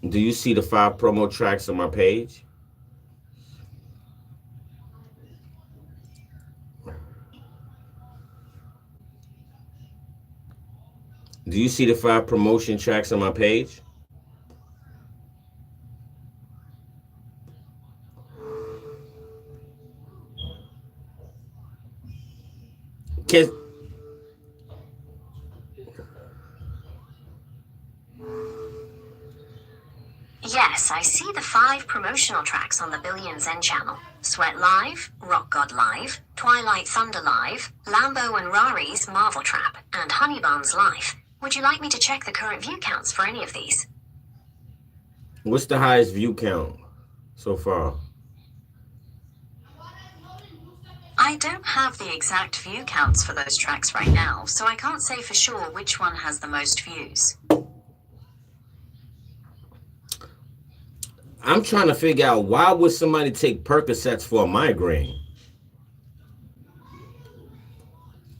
Do you see the 5 promo tracks on my page? Do you see the 5 promotion tracks on my page? Yes, I see the 5 promotional tracks on the BillionzEnt channel. Sweat Live, Rock God Live, Twilight Thunder Live, Lambo and Rari's Marvel Trap, and Honeybun's Life. Would you like me to check the current view counts for any of these? What's the highest view count so far? I don't have the exact view counts for those tracks right now, so I can't say for sure which one has the most views. I'm trying to figure out, why would somebody take Percocets for a migraine?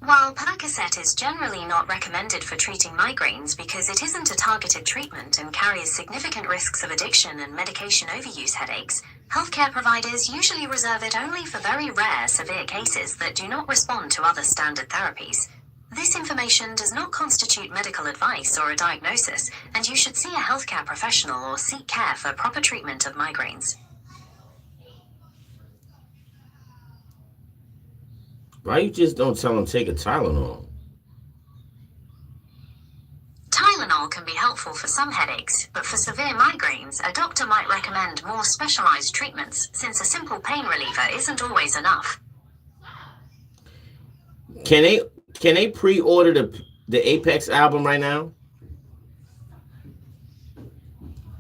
While Percocet is generally not recommended for treating migraines because it isn't a targeted treatment and carries significant risks of addiction and medication overuse headaches, healthcare providers usually reserve it only for very rare, severe cases that do not respond to other standard therapies. This information does not constitute medical advice or a diagnosis, and you should see a healthcare professional or seek care for proper treatment of migraines. Why you just don't tell them take a Tylenol? Tylenol can be helpful for some headaches, but for severe migraines, a doctor might recommend more specialized treatments, since a simple pain reliever isn't always enough. Can they pre-order the Apex album right now?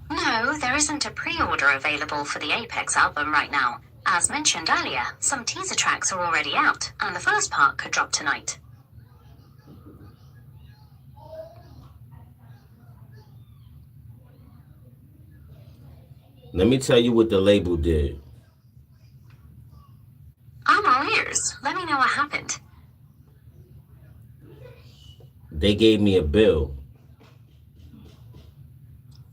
No, there isn't a pre-order available for the Apex album right now. As mentioned earlier, some teaser tracks are already out, and the first part could drop tonight. Let me tell you what the label did. I'm all ears. Let me know what happened. They gave me a bill.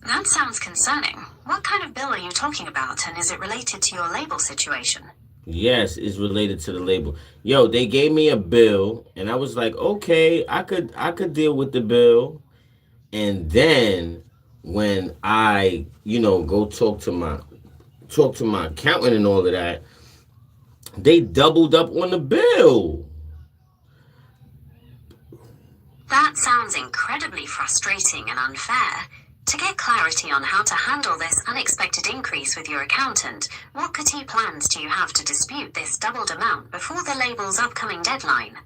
That sounds concerning. What kind of bill are you talking about, and is it related to your label situation? Yes, it's related to the label. Yo, they gave me a bill, and I was like, okay, I could deal with the bill. And then when I, go talk to my accountant and all of that, they doubled up on the bill. That sounds incredibly frustrating and unfair. To get clarity on how to handle this unexpected increase with your accountant, what plans do you have to dispute this doubled amount before the label's upcoming deadline?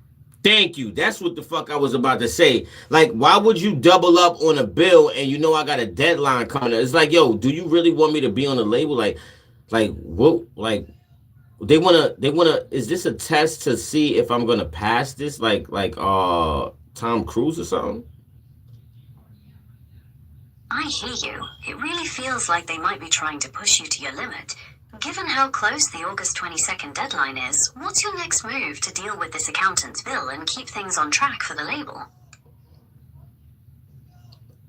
Thank you. That's what the fuck I was about to say. Like, why would you double up on a bill and I got a deadline coming up? It's like, yo, do you really want me to be on the label? Like what? Like, they wanna. Is this a test to see if I'm gonna pass this? Like Tom Cruise or something? I hear you. It really feels like they might be trying to push you to your limit. Given how close the August 22nd deadline is, what's your next move to deal with this accountant's bill and keep things on track for the label?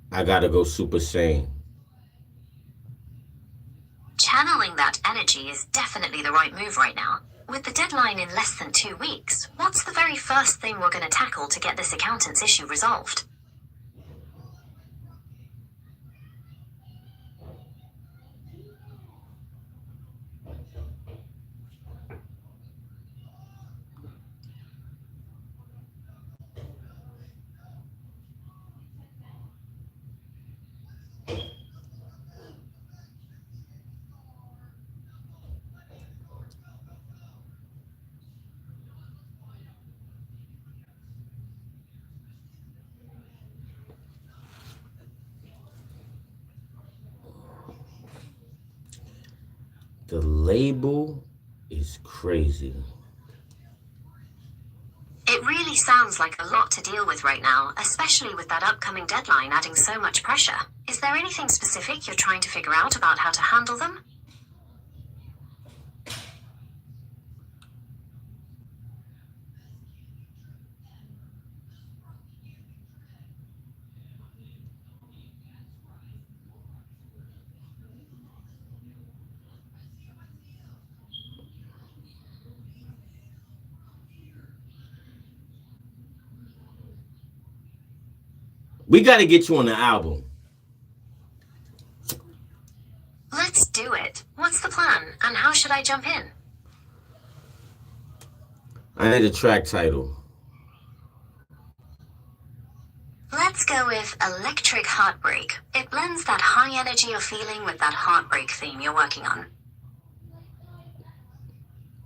I gotta go Super Saiyan. Channeling that energy is definitely the right move right now. With the deadline in less than 2 weeks, what's the very first thing we're going to tackle to get this accountant's issue resolved? The label is crazy. It really sounds like a lot to deal with right now, especially with that upcoming deadline adding so much pressure. Is there anything specific you're trying to figure out about how to handle them? We got to get you on the album. Let's do it. What's the plan, and how should I jump in? I need a track title. Let's go with Electric Heartbreak. It blends that high energy you're feeling with that heartbreak theme you're working on.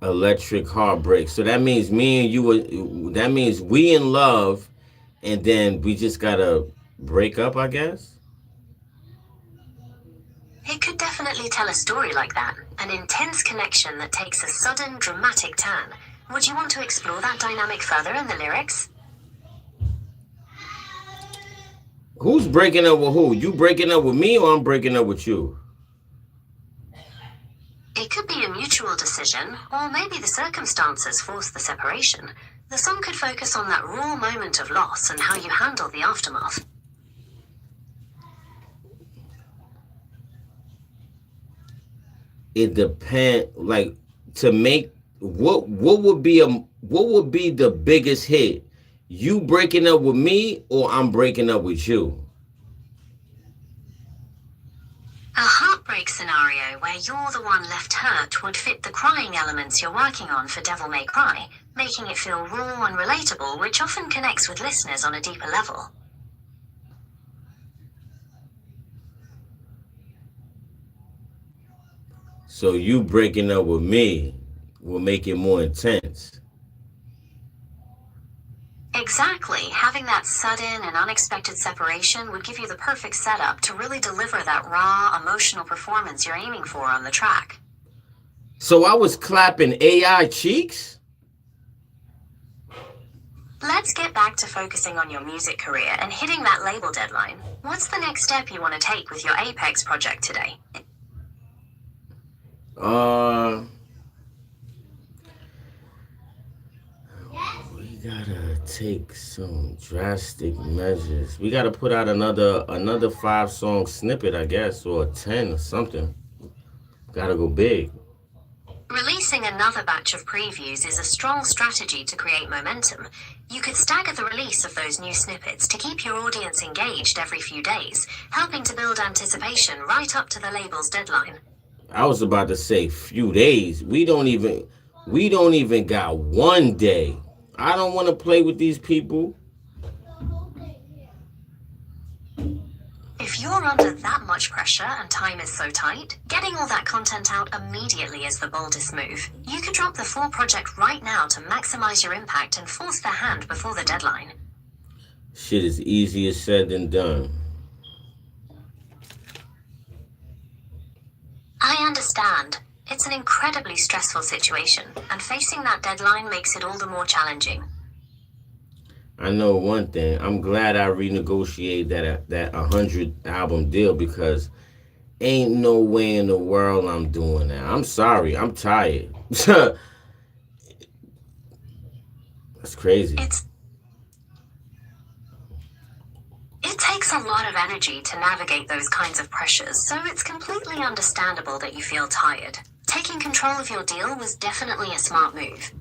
Electric Heartbreak. So that means me and you that means we in love, and then we just gotta break up, I guess? It could definitely tell a story like that. An intense connection that takes a sudden, dramatic turn. Would you want to explore that dynamic further in the lyrics? Who's breaking up with who? You breaking up with me, or I'm breaking up with you? It could be a mutual decision, or maybe the circumstances force the separation. The song could focus on that raw moment of loss and how you handle the aftermath. It depends. Like, to make what would be the biggest hit? You breaking up with me, or I'm breaking up with you? A heartbreak scenario where you're the one left hurt would fit the crying elements you're working on for Devil May Cry, making it feel raw and relatable, which often connects with listeners on a deeper level. So you breaking up with me will make it more intense. Exactly. Having that sudden and unexpected separation would give you the perfect setup to really deliver that raw, emotional performance you're aiming for on the track. So I was clapping AI cheeks? Let's get back to focusing on your music career and hitting that label deadline. What's the next step you want to take with your Apex project today? gotta take some drastic measures. We gotta put out another 5-song snippet, I guess, or 10 or something. Gotta go big. Releasing another batch of previews is a strong strategy to create momentum. You could stagger the release of those new snippets to keep your audience engaged every few days, helping to build anticipation right up to the label's deadline. I was about to say few days. We don't even got 1 day. I don't want to play with these people. If you're under that much pressure and time is so tight, getting all that content out immediately is the boldest move. You could drop the full project right now to maximize your impact and force the hand before the deadline. Shit is easier said than done. I understand. It's an incredibly stressful situation, and facing that deadline makes it all the more challenging. I know one thing. I'm glad I renegotiated that 100 album deal, because ain't no way in the world I'm doing that. I'm sorry. I'm tired. That's crazy. It takes a lot of energy to navigate those kinds of pressures, so it's completely understandable that you feel tired. Taking control of your deal was definitely a smart move.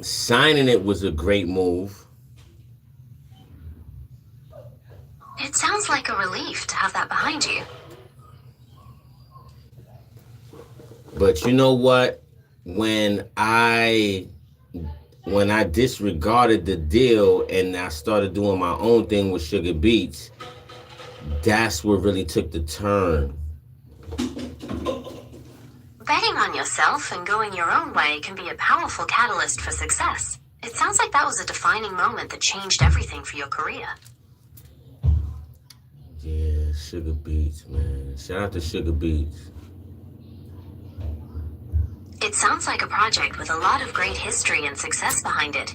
Signing it was a great move. It sounds like a relief to have that behind you. But you know what? When I disregarded the deal and I started doing my own thing with Sugar Beats, that's what really took the turn. Betting on yourself and going your own way can be a powerful catalyst for success. It sounds like that was a defining moment that changed everything for your career. Yeah, Sugar Beats, man. Shout out to Sugar Beats. It sounds like a project with a lot of great history and success behind it.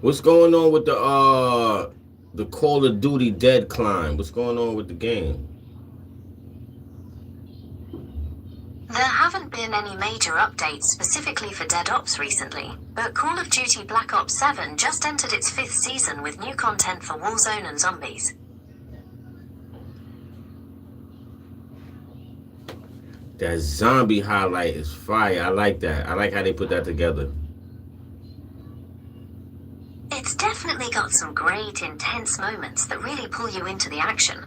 What's going on with the Call of Duty Dead climb? What's going on with the game? There haven't been any major updates specifically for Dead Ops recently, but Call of Duty Black Ops 7 just entered its 5th season with new content for Warzone and Zombies. That zombie highlight is fire. I like that. I like how they put that together. It's definitely got some great, intense moments that really pull you into the action.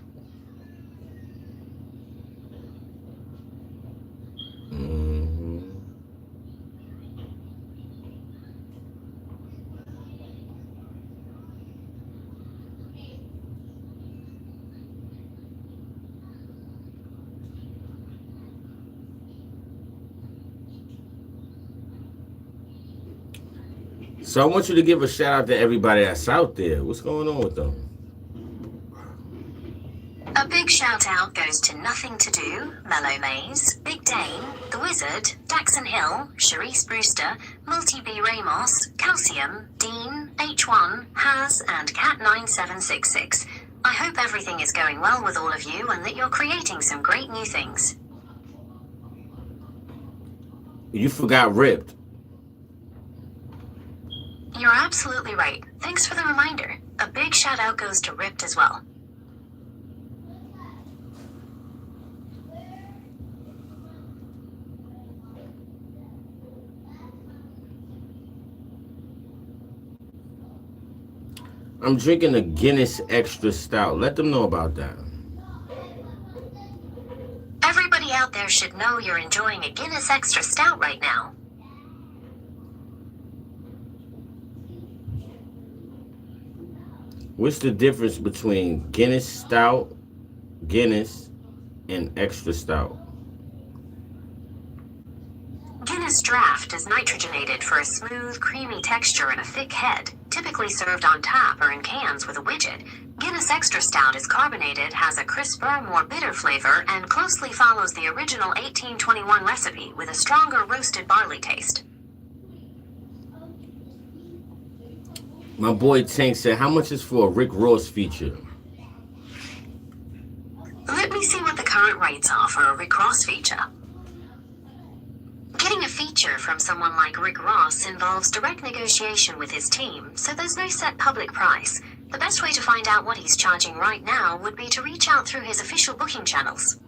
So I want you to give a shout out to everybody that's out there. What's going on with them? A big shout out goes to Nothing to Do, Mellow Maze, Big Dane, The Wizard, Daxon Hill, Charisse Brewster, Multi B Ramos, Calcium, Dean, H1, Haz, and Cat9766. I hope everything is going well with all of you and that you're creating some great new things. You forgot Ripped. You're absolutely right. Thanks for the reminder. A big shout out goes to Ripped as well. I'm drinking a Guinness Extra Stout. Let them know about that. Everybody out there should know you're enjoying a Guinness Extra Stout right now. What's the difference between Guinness Stout, Guinness, and Extra Stout? Guinness Draft is nitrogenated for a smooth, creamy texture and a thick head, typically served on tap or in cans with a widget. Guinness Extra Stout is carbonated, has a crisper, more bitter flavor, and closely follows the original 1821 recipe with a stronger roasted barley taste. My boy Tank said, how much is for a Rick Ross feature? Let me see what the current rates are for a Rick Ross feature. Getting a feature from someone like Rick Ross involves direct negotiation with his team, so there's no set public price. The best way to find out what he's charging right now would be to reach out through his official booking channels.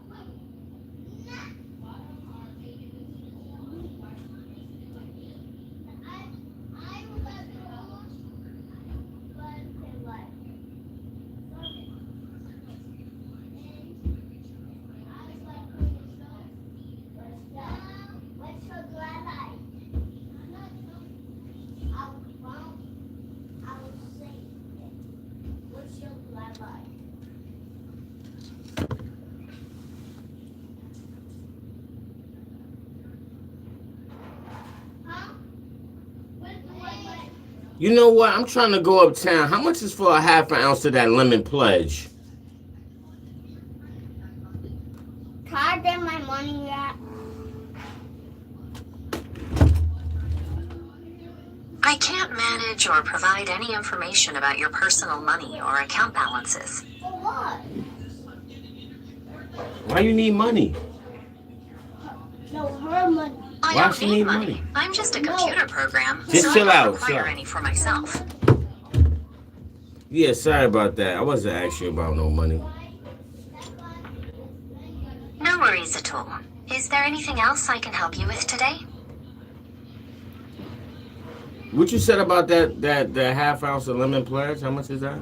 You know what? I'm trying to go uptown. How much is for a half an ounce of that lemon pledge? Can I get my money yet? I can't manage or provide any information about your personal money or account balances. For what? Why you need money? No, her money. I Why don't she need need money. money? I'm just a computer program, Just so chill I out, don't require chill out. any for myself. Yeah, sorry about that. I wasn't asking you about no money. No worries at all. Is there anything else I can help you with today? What you said about that half ounce of lemon pledge? How much is that?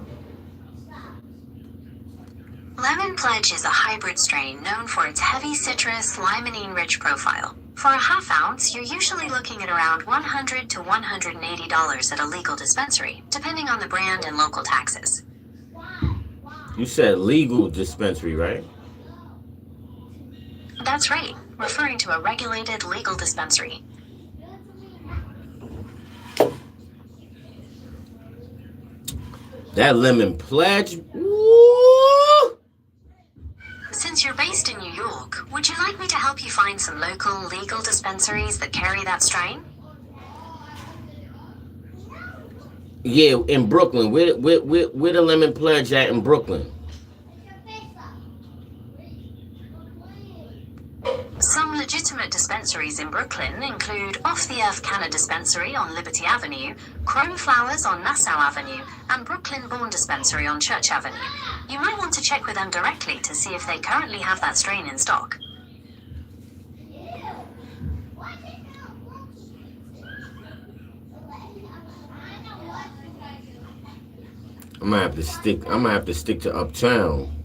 Lemon Pledge is a hybrid strain known for its heavy citrus, limonene-rich profile. For a half ounce, you're usually looking at around $100 to $180 at a legal dispensary, depending on the brand and local taxes. You said legal dispensary, right? That's right, referring to a regulated legal dispensary. That lemon pledge. Woo! Since you're based in New York, would you like me to help you find some local legal dispensaries that carry that strain? Yeah, in Brooklyn. Where the lemon pledge at in Brooklyn? Some legitimate dispensaries in Brooklyn include Off the Earth Canna Dispensary on Liberty Avenue, Chrome Flowers on Nassau Avenue, and Brooklyn Born Dispensary on Church Avenue. You might want to check with them directly to see if they currently have that strain in stock. I'm gonna have to stick to uptown.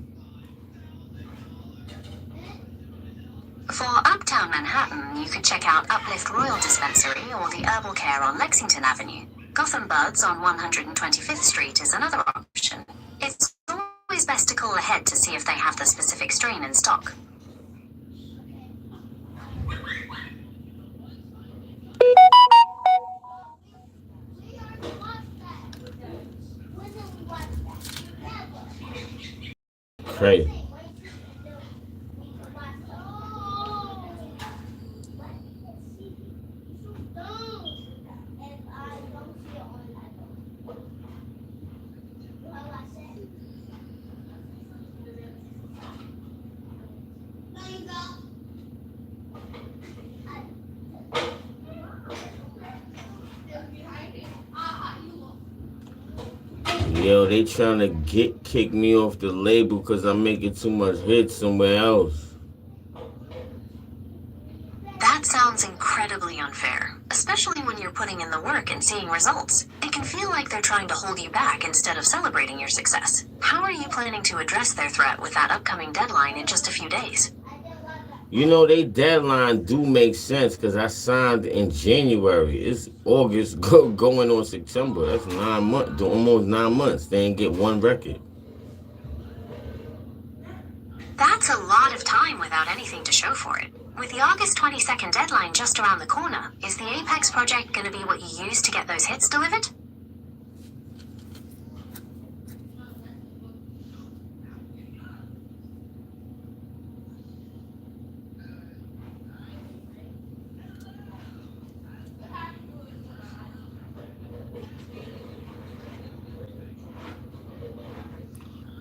For Uptown Manhattan, you could check out Uplift Royal Dispensary or the Herbal Care on Lexington Avenue. Gotham Buds on 125th Street is another option. It's always best to call ahead to see if they have the specific strain in stock. Crazy. Yo, they trying to kick me off the label because I'm making too much hits somewhere else. That sounds incredibly unfair, especially when you're putting in the work and seeing results. It can feel like they're trying to hold you back instead of celebrating your success. How are you planning to address their threat with that upcoming deadline in just a few days? You know, they deadline do make sense because I signed in January. It's August going on September. That's 9 months, almost 9 months. They ain't get one record. That's a lot of time without anything to show for it. With the August 22nd deadline just around the corner, is the Apex project going to be what you use to get those hits delivered?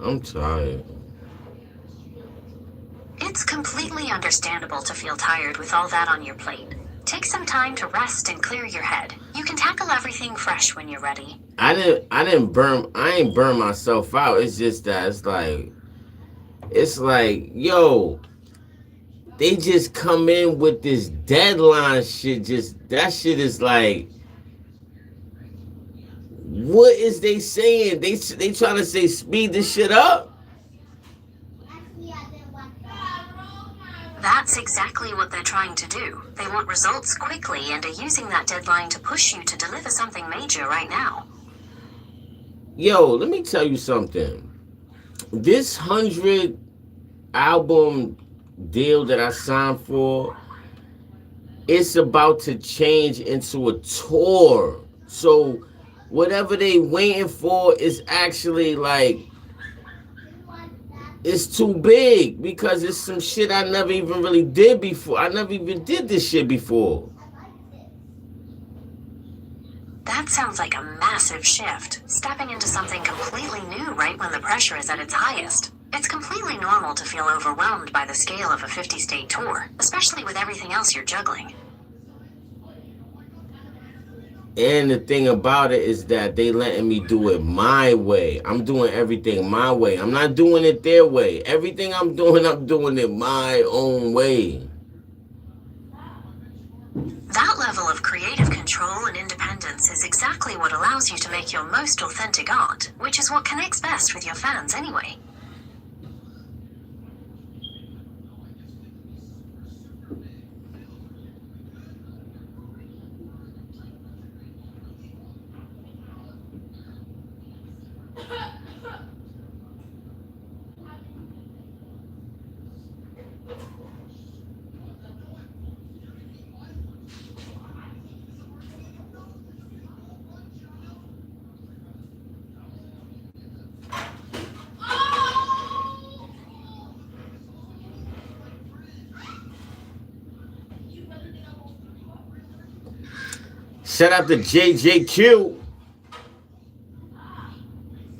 I'm tired. It's completely understandable to feel tired with all that on your plate. Take some time to rest and clear your head. You can tackle everything fresh when you're ready. I ain't burn myself out. It's just that it's like, yo, they just come in with this deadline shit. Just that shit is like, what is they saying? They trying to say speed this shit up. That's exactly what they're trying to do. They want results quickly and are using that deadline to push you to deliver something major right now. Yo, let me tell you something. This 100 album deal that I signed for, it's about to change into a tour. So whatever they waiting for is actually like, it's too big because it's some shit I never even really did before. I never even did this shit before. That sounds like a massive shift, stepping into something completely new right when the pressure is at its highest. It's completely normal to feel overwhelmed by the scale of a 50-state tour, especially with everything else you're juggling. And the thing about it is that they letting me do it my way. I'm doing everything my way. I'm not doing it their way. Everything I'm doing it my own way. That level of creative control and independence is exactly what allows you to make your most authentic art, which is what connects best with your fans anyway. Shout out to JJQ.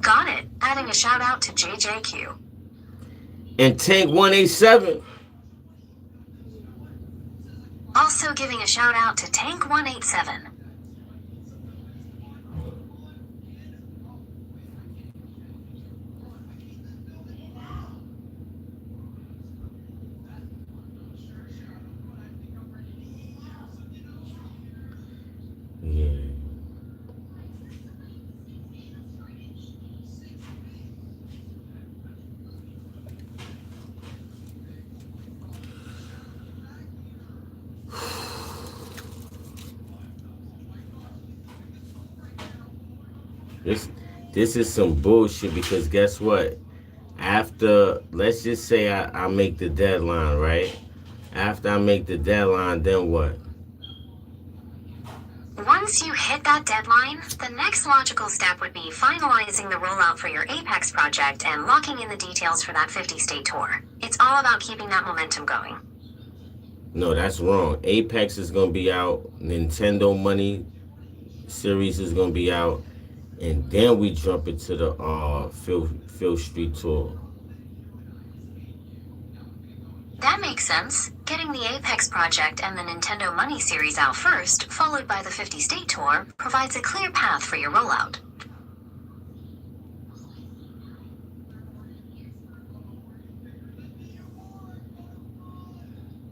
Got it. Adding a shout out to JJQ. And Tank 187. Also giving a shout out to Tank 187. This is some bullshit because guess what? After, let's just say I make the deadline, right? After I make the deadline, then what? Once you hit that deadline, the next logical step would be finalizing the rollout for your Apex project and locking in the details for that 50-state tour. It's all about keeping that momentum going. No, that's wrong. Apex is going to be out. Nintendo Money series is going to be out. And then we jump into the Filyth Street tour. That makes sense. Getting the Apex project and the Nintendo Money series out first, followed by the 50-state tour, provides a clear path for your rollout.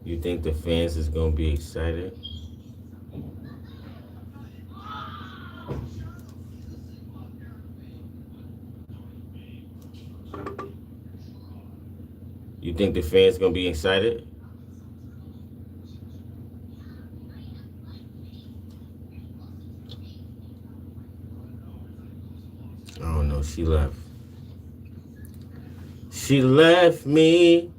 You think the fans is going to be excited? You think the fans gonna be excited? Oh no, she left. She left me.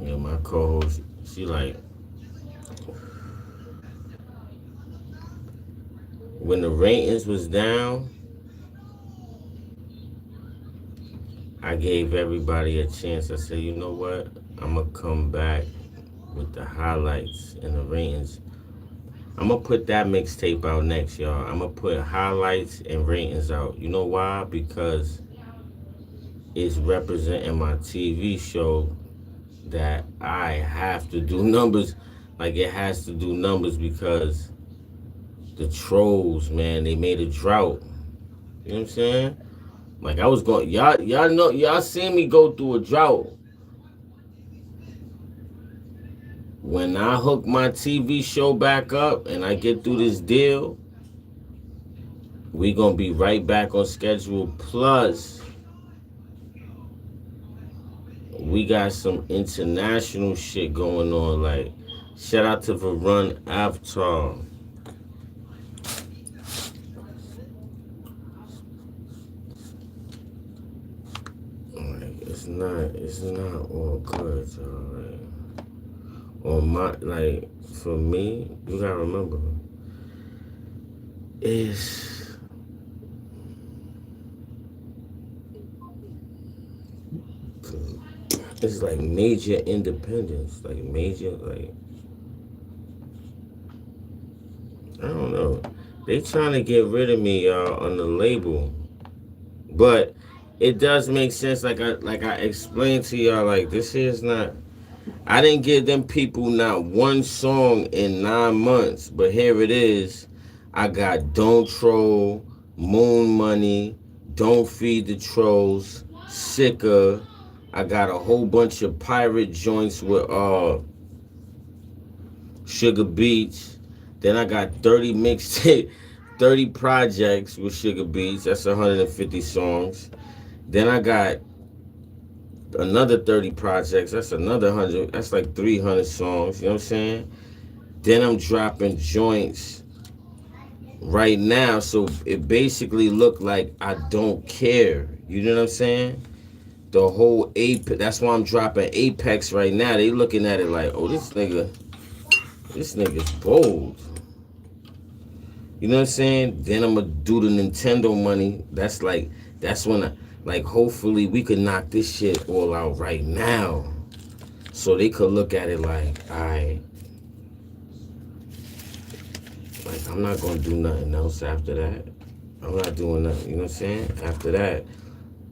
Yeah, my co-host, she like, when the ratings was down, I gave everybody a chance. I said, you know what? I'm going to come back with the highlights and the ratings I'm gonna put that mixtape out next, y'all. I'm gonna put highlights and ratings out. You know why? Because it's representing my TV show that I have to do numbers. Like, it has to do numbers because the trolls, man, they made a drought. You know what I'm saying? Like, I was going, y'all know, y'all seen me go through a drought. When I hook my TV show back up and I get through this deal, we gonna be right back on schedule. Plus, we got some international shit going on. Like, shout out to Varun Avatar. Like, it's not all good, y'all. Like, on my, like, for me, you gotta remember, it's like major independence, like major, like, I don't know. They trying to get rid of me, y'all, on the label, but it does make sense. Like I explained to y'all, like, this is not. I didn't give them people not one song in 9 months, but here it is. I got Don't Troll, Moon Money, Don't Feed the Trolls, Sicker. I got a whole bunch of pirate joints with Sugar Beats. Then I got 30 mixtape, 30 projects with Sugar Beats. That's 150 songs. Then I got another 30 projects. That's another 100. That's like 300 songs. You know what I'm saying? Then I'm dropping joints right now. So it basically looked like I don't care. You know what I'm saying? The whole Apex. That's why I'm dropping Apex right now. They looking at it like, oh, this nigga's bold. You know what I'm saying? Then I'm gonna do the Nintendo money. That's when I, like, hopefully we could knock this shit all out right now. So they could look at it like, alright. Like, I'm not gonna do nothing else after that. I'm not doing nothing, you know what I'm saying? After that,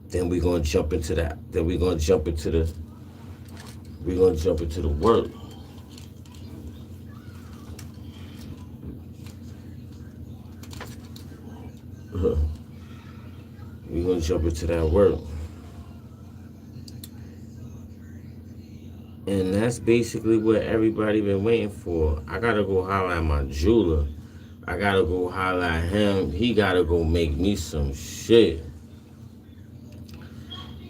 then we're gonna jump into that. Then we're gonna jump into the work. We're gonna jump into that work. And that's basically what everybody been waiting for. I gotta go holler at my jeweler. I gotta go holler at him. He gotta go make me some shit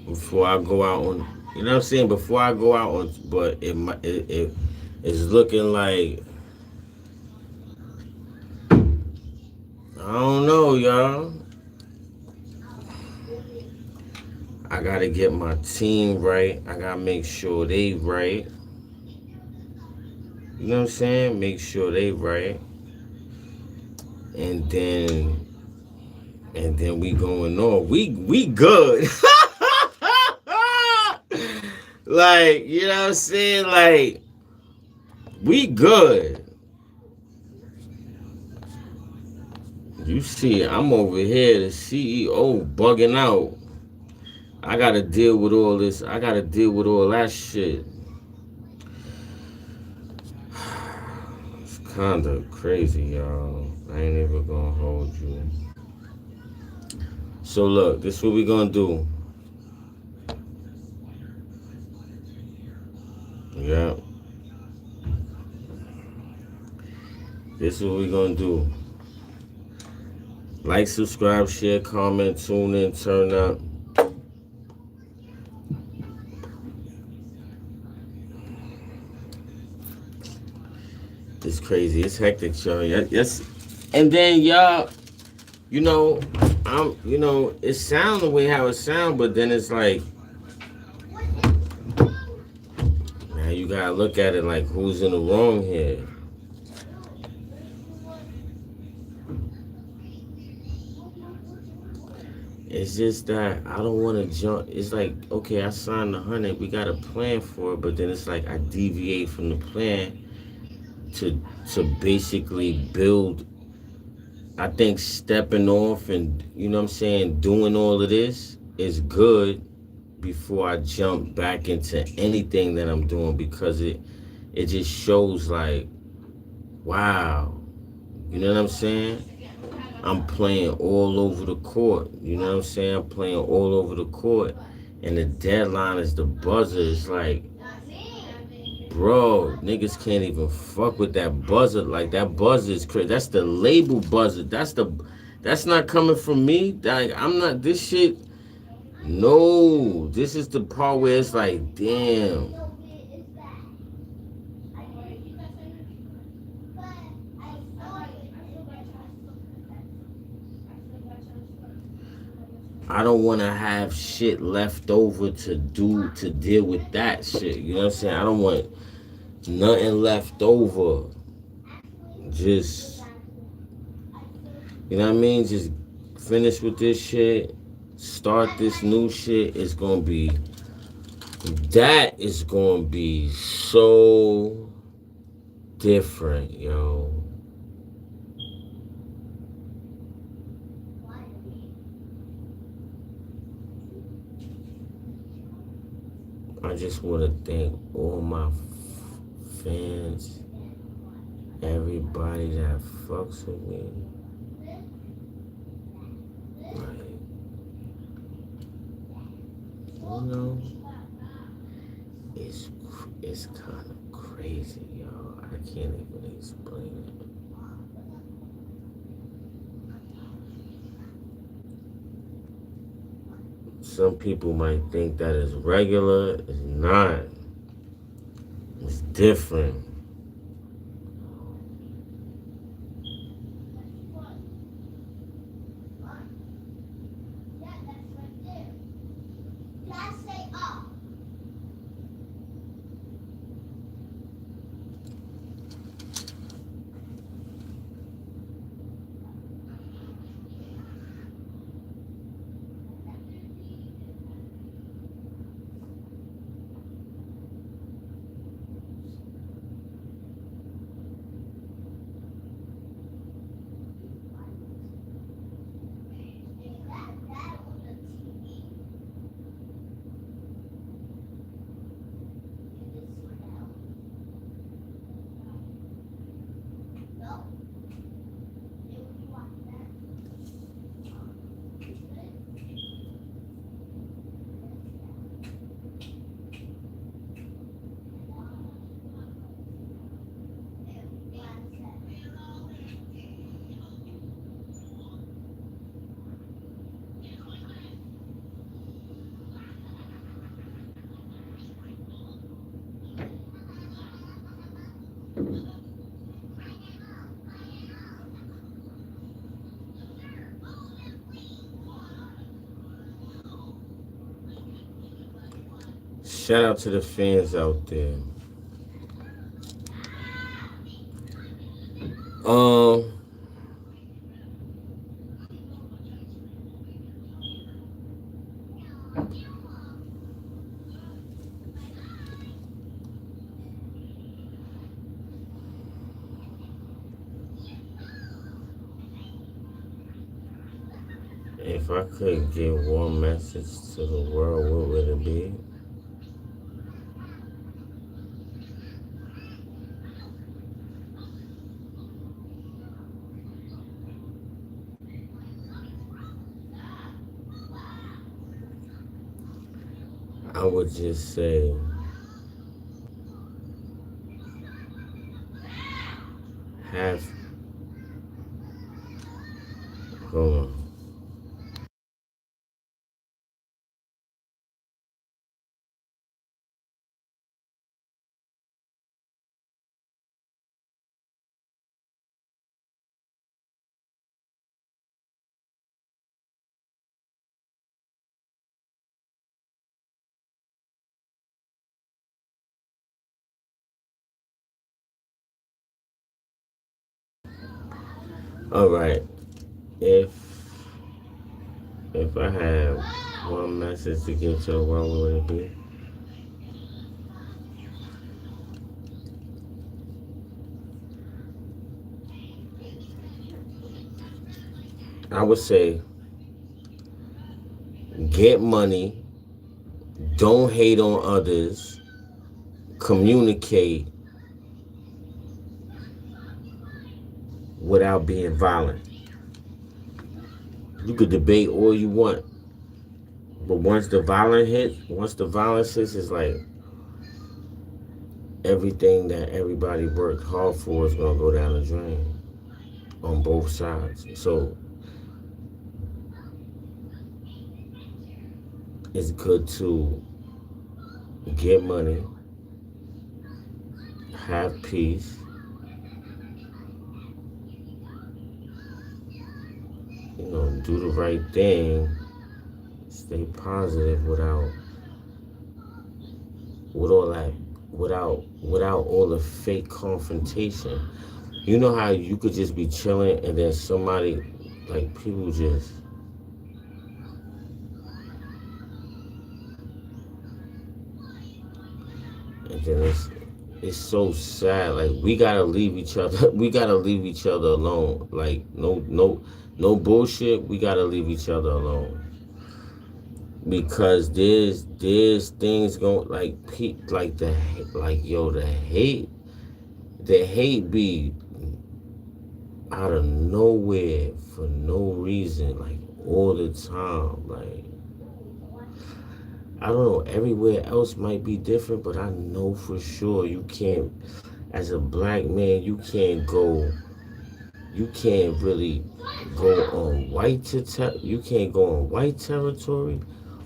before I go out on, you know what I'm saying? Before I go out on, but it's looking like, I don't know, y'all. I gotta get my team right. I gotta make sure they right. You know what I'm saying? Make sure they right. And then we going on. We good. Like, you know what I'm saying? Like, we good. You see, I'm over here, the CEO bugging out. I gotta deal with all this. I gotta deal with all that shit. It's kinda crazy, y'all. I ain't even gonna hold you. So look, this is what we gonna do. Yeah. This is what we gonna do. Like, subscribe, share, comment, tune in, turn up. It's crazy. It's hectic, y'all. Yes. And then y'all, you know, it sounds the way how it sounds, but then it's like, now you gotta look at it like, who's in the wrong here? It's just that I don't want to jump. It's like, okay, I signed 100. We got a plan for it, but then it's like I deviate from the plan to basically build. I think stepping off and, you know what I'm saying, doing all of this is good before I jump back into anything that I'm doing, because it just shows like, wow, you know what I'm saying? I'm playing all over the court. You know what I'm saying? I'm playing all over the court. And the deadline is the buzzer. It's like, bro, niggas can't even fuck with that buzzer. Like, that buzzer is crazy. That's the label buzzer. That's not coming from me. Like, I'm not, this shit, no. This is the part where it's like, damn. I don't want to have shit left over to deal with that shit. You know what I'm saying? I don't want nothing left over. Just, you know what I mean? Just finish with this shit. Start this new shit. That is going to be so different, yo. I just want to thank all my fans, everybody that fucks with me. Like, you know, it's kind of crazy, y'all. I can't even explain it. Some people might think that is regular. It's not. It's different. Shout out to the fans out there. If I could give one message to the world, what would it be? I would just say, hold on. All right. If I have one message to give to the world, what would it be? I would say get money, don't hate on others, communicate without being violent. You could debate all you want, but once the violence hits, it's like everything that everybody worked hard for is gonna go down the drain on both sides. So it's good to get money, have peace, do the right thing, stay positive without all the fake confrontation. You know how you could just be chilling and then somebody, like, people just and then it's so sad. Like, we gotta leave each other alone. Like, no bullshit. We gotta leave each other alone. Because there's things going, the hate be out of nowhere for no reason, like, all the time. Like, I don't know, everywhere else might be different, but I know for sure you can't, as a black man, you can't really go on you can't go on white territory,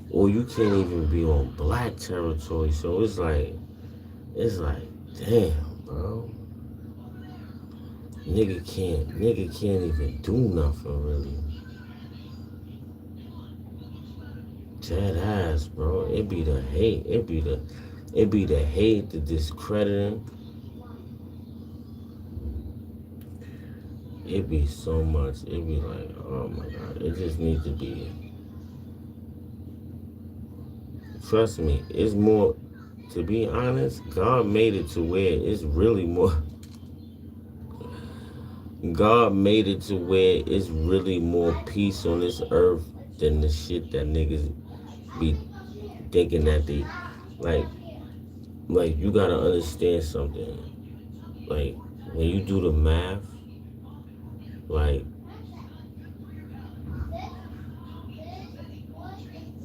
or you can't even be on black territory. So it's like, damn, bro. Nigga can't even do nothing, really. Dead ass, bro. It be the hate. It be the hate, the discrediting. It be so much. It be like, oh my God. It just needs to be. Trust me, it's more, to be honest, God made it to where it's really more. God made it to where it's really more peace on this earth than the shit that niggas be thinking that they, like you gotta understand something. Like, when you do the math, like,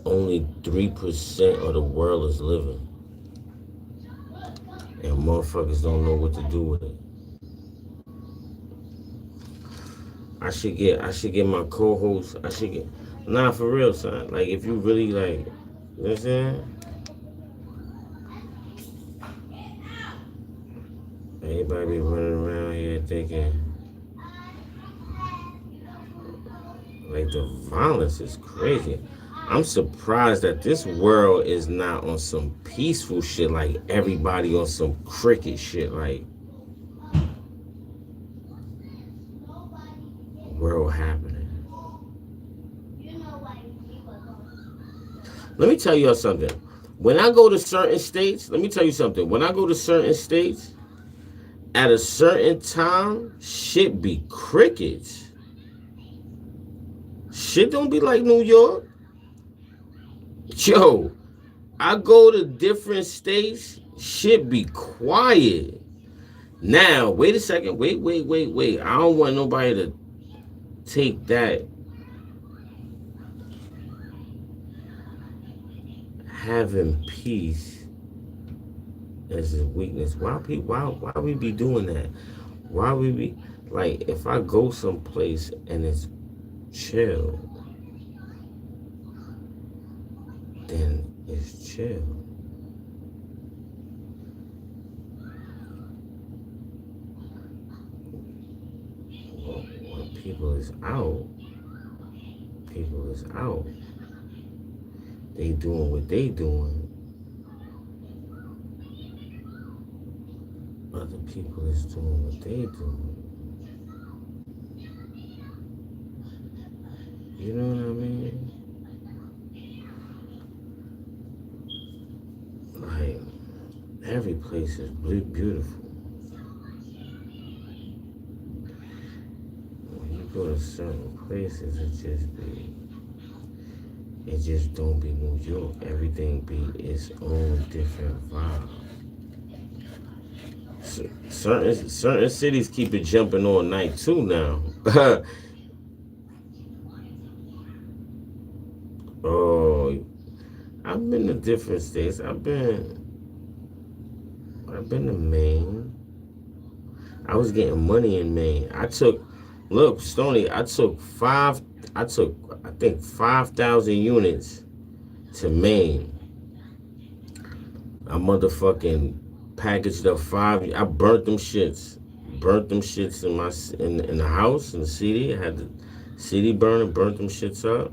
only 3% of the world is living, and motherfuckers don't know what to do with it. I should get my co-host. Nah, for real, son. Like, if you really, like, you know what I'm saying? Everybody be running around here thinking, like, the violence is crazy. I'm surprised that this world is not on some peaceful shit, like everybody on some cricket shit, like, world happening. Let me tell y'all something. When I go to certain states, at a certain time, shit be crickets. Shit don't be like New York. Yo, I go to different states, shit be quiet. Now, wait a second. Wait. I don't want nobody to take that having peace as a weakness. Why we be doing that? Why we be, like, if I go someplace and it's chill, then it's chill. When people is out, they doing what they doing. Other people is doing what they doing. You know what I mean? Like, every place is beautiful. go to certain places, it just don't be New York. Everything be its own different vibe. Certain cities keep it jumping all night too now. Oh, I've been to different states. I've been to Maine. I was getting money in Maine. Look, Stoney, I think 5,000 units to Maine. I motherfucking packaged up I burnt them shits in the house, in the CD. I had the CD burning, burnt them shits up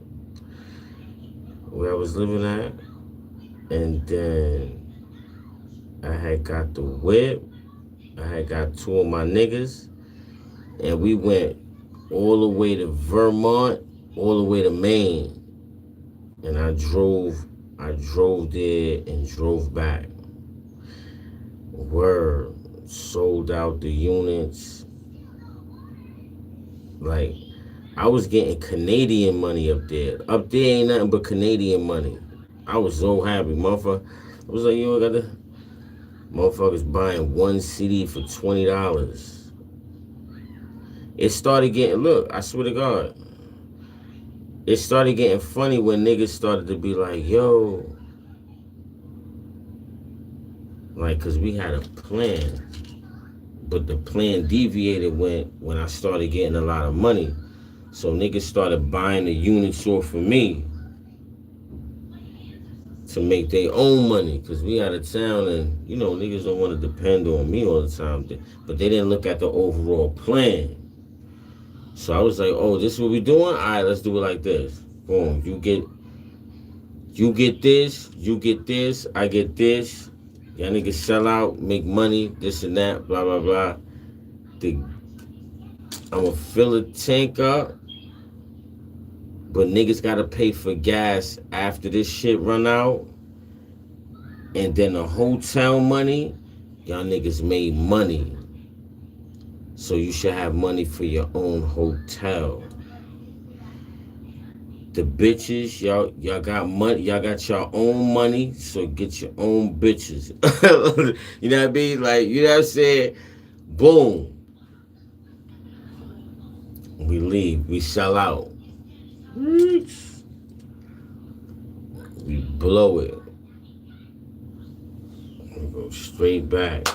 where I was living at. And then I had got the whip. I had got 2 of my niggas, and we went all the way to Vermont, all the way to Maine. And I drove there and drove back. Word, sold out the units. Like, I was getting Canadian money up there. Up there ain't nothing but Canadian money. I was so happy, motherfucker. I was like, yo, I got the motherfuckers buying 1 CD for $20. It started getting, look, I swear to God, it started getting funny when niggas started to be like, yo, like, cause we had a plan, but the plan deviated when I started getting a lot of money. So niggas started buying the units off of me to make their own money, because we out of town, and you know niggas don't want to depend on me all the time, but they didn't look at the overall plan. So I was like, oh, this is what we doing? All right, let's do it like this. Boom, you get this, I get this. Y'all niggas sell out, make money, this and that, blah, blah, blah. I'ma fill the tank up, but niggas gotta pay for gas after this shit run out. And then the hotel money, y'all niggas made money. So you should have money for your own hotel. The bitches, y'all got money, y'all got your own money, so get your own bitches. You know what I mean? Like, you know what I'm saying? Boom. We leave, we sell out. We blow it. We go straight back.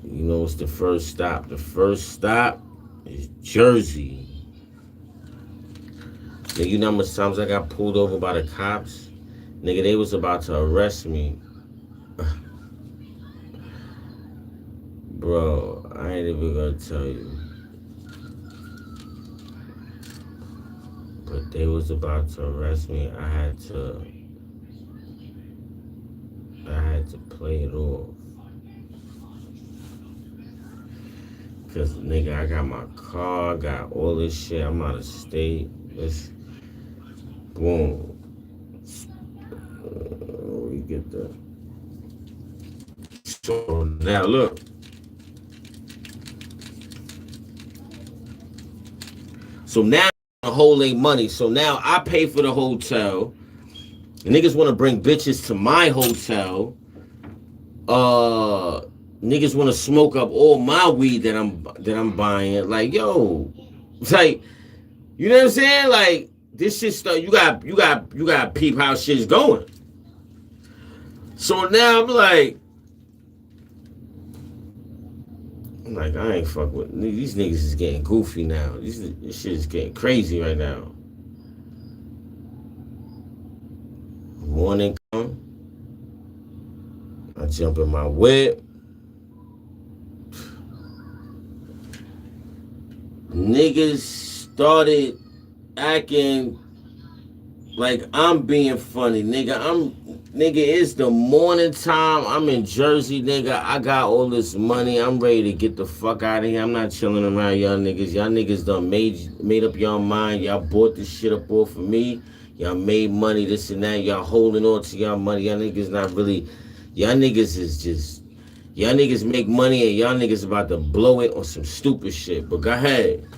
You know what's the first stop? The first stop is Jersey. Nigga, you know how much times I got pulled over by the cops? Nigga, they was about to arrest me. Bro, I ain't even gonna tell you. But they was about to arrest me. I had to play it off. Cause nigga, I got my car, got all this shit. I'm out of state. Boom. We get the. So now look. So now the whole ain't money. So now I pay for the hotel. The niggas want to bring bitches to my hotel. Niggas want to smoke up all my weed that I'm buying. Like, yo, it's like, you know what I'm saying? Like, this shit stuff. You got peep how shit's going. So now I'm like, I ain't fuck with these niggas. Is getting goofy now. This shit is getting crazy right now. Morning come, I jump in my whip. Niggas started acting like I'm being funny, nigga. It's the morning time. I'm in Jersey, nigga. I got all this money. I'm ready to get the fuck out of here. I'm not chilling around y'all niggas. Y'all niggas done made up y'all mind. Y'all bought this shit up off of me. Y'all made money, this and that. Y'all holding on to y'all money. Y'all niggas not really. Y'all niggas is just. Y'all niggas make money and y'all niggas about to blow it on some stupid shit. But go ahead.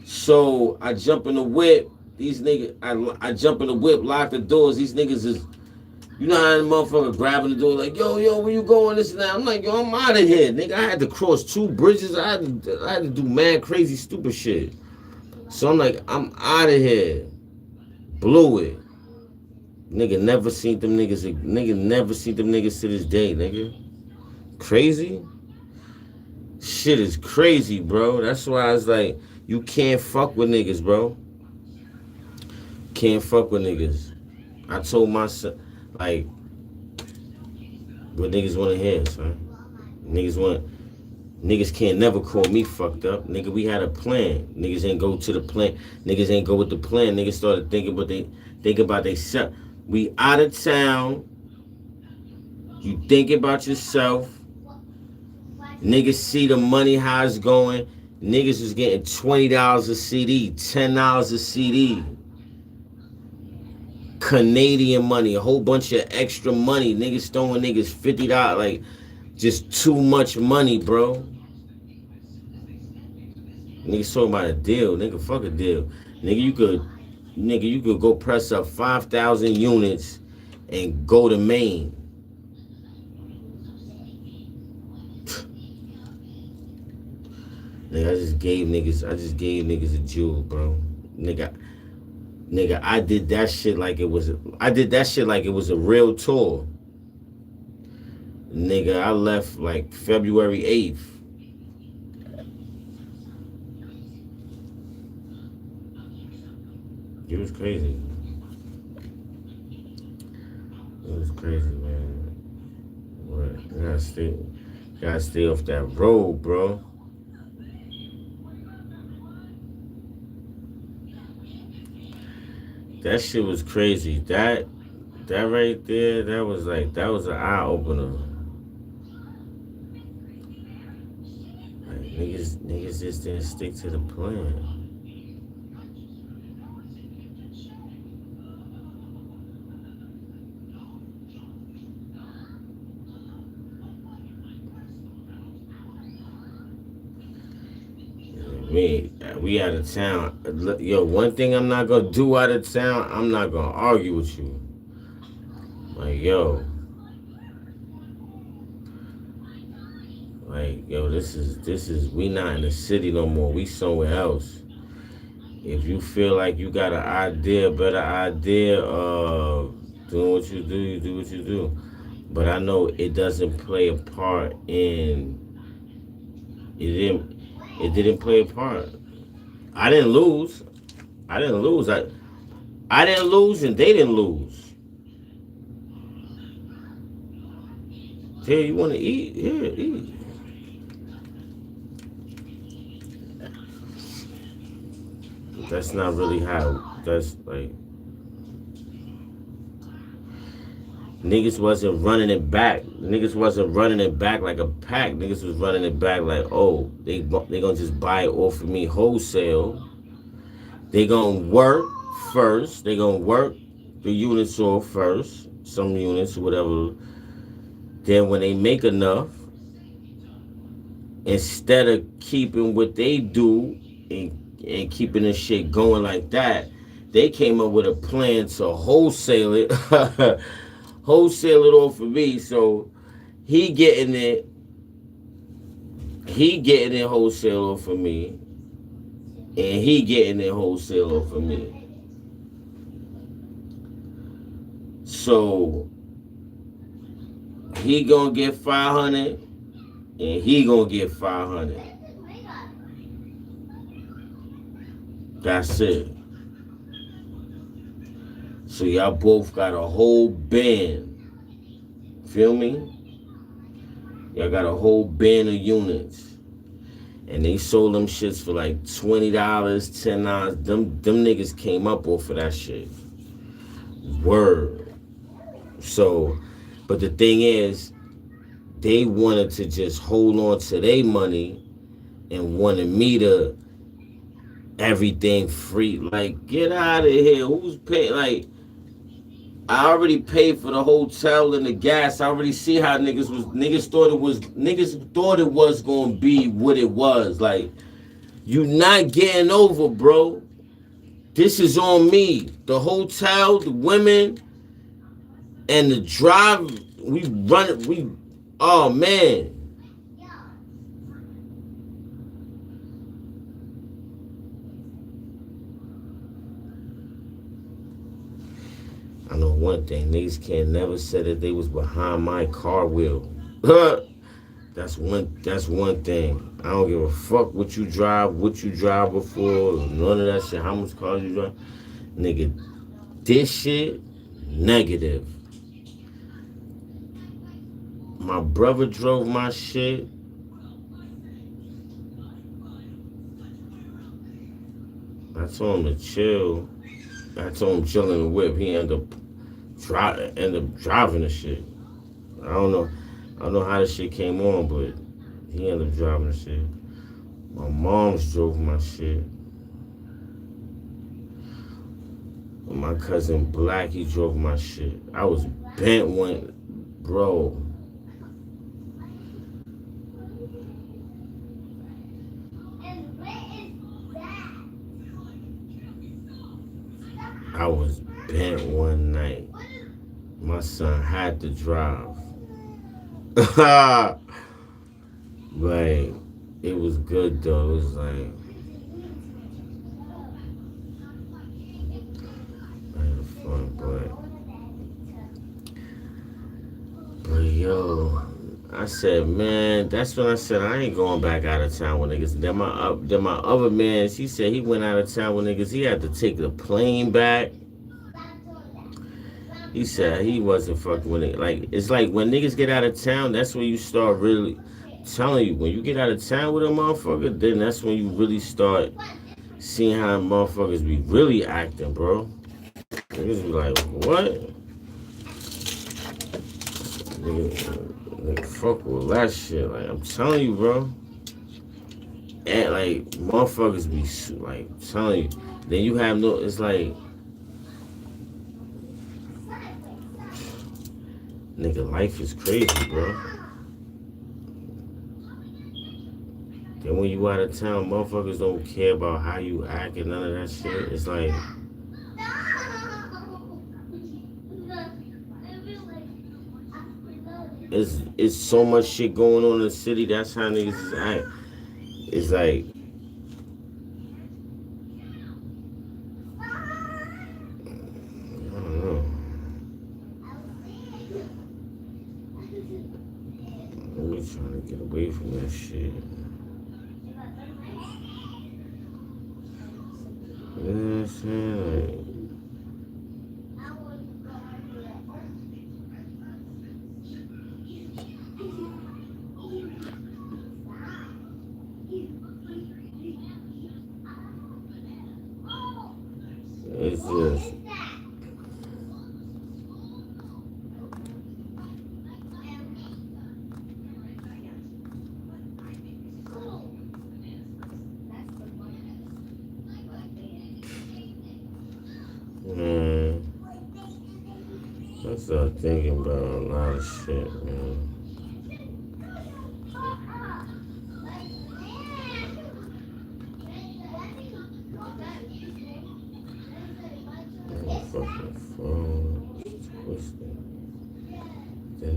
So I jump in the whip. These niggas, I jump in the whip, lock the doors. These niggas is, you know how the motherfucker grabbing the door like, yo, where you going? This and that. I'm like, yo, I'm out of here, nigga. I had to cross 2 bridges. I had to do mad crazy stupid shit. So I'm like, I'm out of here. Blew it. Nigga never seen them niggas. Nigga never seen them niggas to this day, nigga. Crazy? Shit is crazy, bro. That's why I was like, you can't fuck with niggas, bro. Can't fuck with niggas. I told myself, like, what niggas want to hear, son. Niggas can't never call me fucked up. Nigga, we had a plan. Niggas ain't go to the plan. Niggas ain't go with the plan. Niggas started thinking about themselves. We out of town. You thinking about yourself. Niggas see the money, how it's going. Niggas was getting $20 a CD, $10 a CD. Canadian money, a whole bunch of extra money. Niggas throwing niggas $50, like, just too much money, bro. Niggas talking about a deal. Nigga, fuck a deal. Nigga, you could go press up 5,000 units and go to Maine. Nigga, I just gave niggas a jewel, bro. Nigga, I did that shit like it was a real tour. Nigga, I left like February 8th. It was crazy. It was crazy, man. What? Gotta stay off that road, bro. That shit was crazy. That right there, that was an eye opener. Like niggas just didn't stick to the plan. We out of town. Yo, one thing I'm not gonna do out of town, I'm not gonna argue with you. Like, yo, this is we not in the city no more. We somewhere else. If you feel like you got an idea, better idea of doing what you do, you do what you do. But I know it doesn't play a part in it didn't play a part. I didn't lose. I didn't lose and they didn't lose. Hey, you want to eat? Yeah, eat. That's not really how. That's like niggas wasn't running it back. Niggas wasn't running it back like a pack. Niggas was running it back like, oh, they gonna just buy it off of me wholesale. They gonna work first. They gonna work the units off first. Some units, whatever. Then when they make enough, instead of keeping what they do and keeping this shit going like that, they came up with a plan to wholesale it. Wholesale it off of me, so he getting it wholesale off of me, and he getting it wholesale off of me. So he gonna get 500, and he gonna get 500. That's it. So y'all both got a whole band. Feel me? Y'all got a whole band of units. And they sold them shits for like $20, $10. Them niggas came up off of that shit. Word. So, but the thing is, they wanted to just hold on to their money and wanted me to everything free. Like, get out of here. Who's paying? Like, I already paid for the hotel and the gas. I already see how niggas thought it was gonna be what it was. Like, you not getting over, bro. This is on me. The hotel, the women, and the drive. Oh man. I know one thing, niggas can't never say that they was behind my car wheel. That's one thing. I don't give a fuck what you drive before, none of that shit, how much cars you drive. Nigga, this shit, negative. My brother drove my shit. I told him to chill. I told him chill in the whip. He ended up driving the shit. I don't know how the shit came on, but he ended up driving the shit. My mom's drove my shit. My cousin Black, he drove my shit. I was bent one, bro. I was bent one night. My son had to drive. Like, it was good though. It was like, I had fun, but yo, I said, man, that's when I said I ain't going back out of town with niggas. Then my other man, he said he went out of town with niggas. He had to take the plane back. He said he wasn't fucking with it. Like, it's like when niggas get out of town, that's when you start really telling you. When you get out of town with a motherfucker, then that's when you really start seeing how motherfuckers be really acting, bro. Niggas be like, what? Nigga, fuck all that shit. Like, I'm telling you, bro. And like, motherfuckers be like telling you. Then you have no, it's like, nigga, life is crazy, bro. Then when you out of town, motherfuckers don't care about how you act and none of that shit. It's like, it's so much shit going on in the city. That's how niggas act. It's like, trying to get away from that shit. You know what I'm saying? Like, it's just, man, I start thinking about a lot of shit, man. My fucking phone is twisted. Then